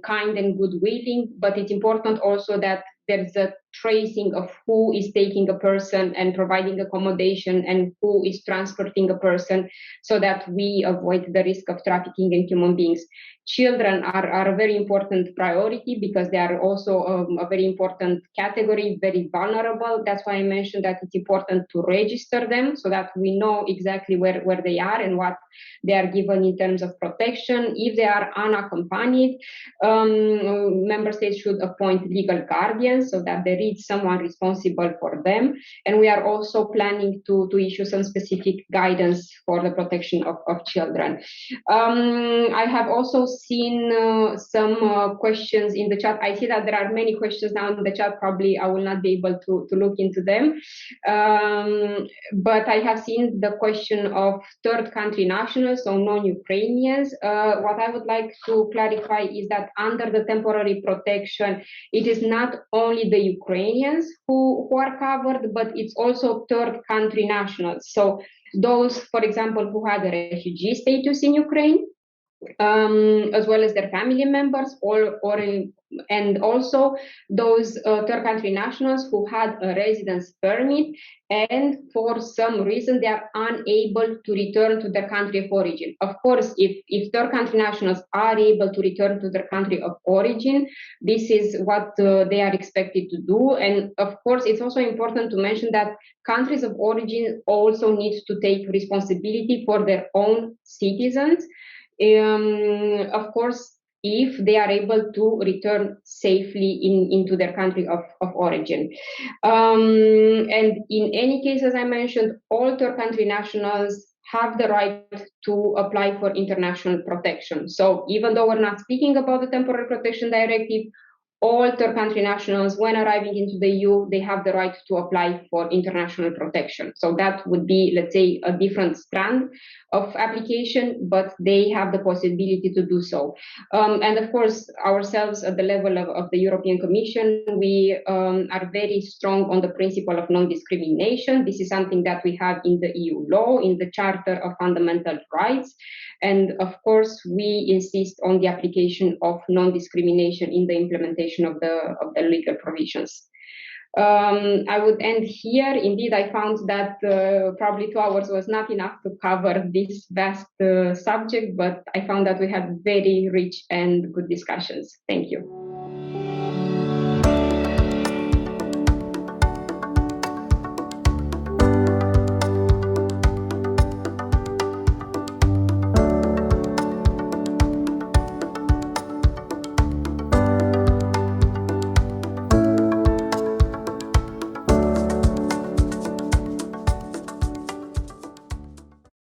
kind and good-willing, but it's important also that there's a tracing of who is taking a person and providing accommodation and who is transporting a person, so that we avoid the risk of trafficking in human beings. Children are a very important priority because they are also a very important category, very vulnerable. That's why I mentioned that it's important to register them so that we know exactly where they are and what they are given in terms of protection. If they are unaccompanied, member states should appoint legal guardians so that the is someone responsible for them. And we are also planning to issue some specific guidance for the protection of children. I have also seen some questions in the chat. I see that there are many questions now in the chat. Probably I will not be able to look into them. But I have seen the question of third country nationals, so non-Ukrainians. What I would like to clarify is that under the temporary protection, it is not only the Ukrainians who are covered, but it's also third country nationals. So those, for example, who had a refugee status in Ukraine, as well as their family members, and also those third country nationals who had a residence permit and for some reason they are unable to return to their country of origin. Of course, if third country nationals are able to return to their country of origin, this is what they are expected to do. And of course, it's also important to mention that countries of origin also need to take responsibility for their own citizens. Of course, if they are able to return safely into their country of origin. And in any case, as I mentioned, all third country nationals have the right to apply for international protection. So even though we're not speaking about the Temporary Protection Directive, all third country nationals, when arriving into the EU, they have the right to apply for international protection. So that would be, let's say, a different strand of application, but they have the possibility to do so. And of course, ourselves at the level of the European Commission, we are very strong on the principle of non-discrimination. This is something that we have in the EU law, in the Charter of Fundamental Rights. And of course, we insist on the application of non-discrimination in the implementation of the legal provisions. I would end here. Indeed, I found that probably 2 hours was not enough to cover this vast subject, but I found that we had very rich and good discussions. Thank you.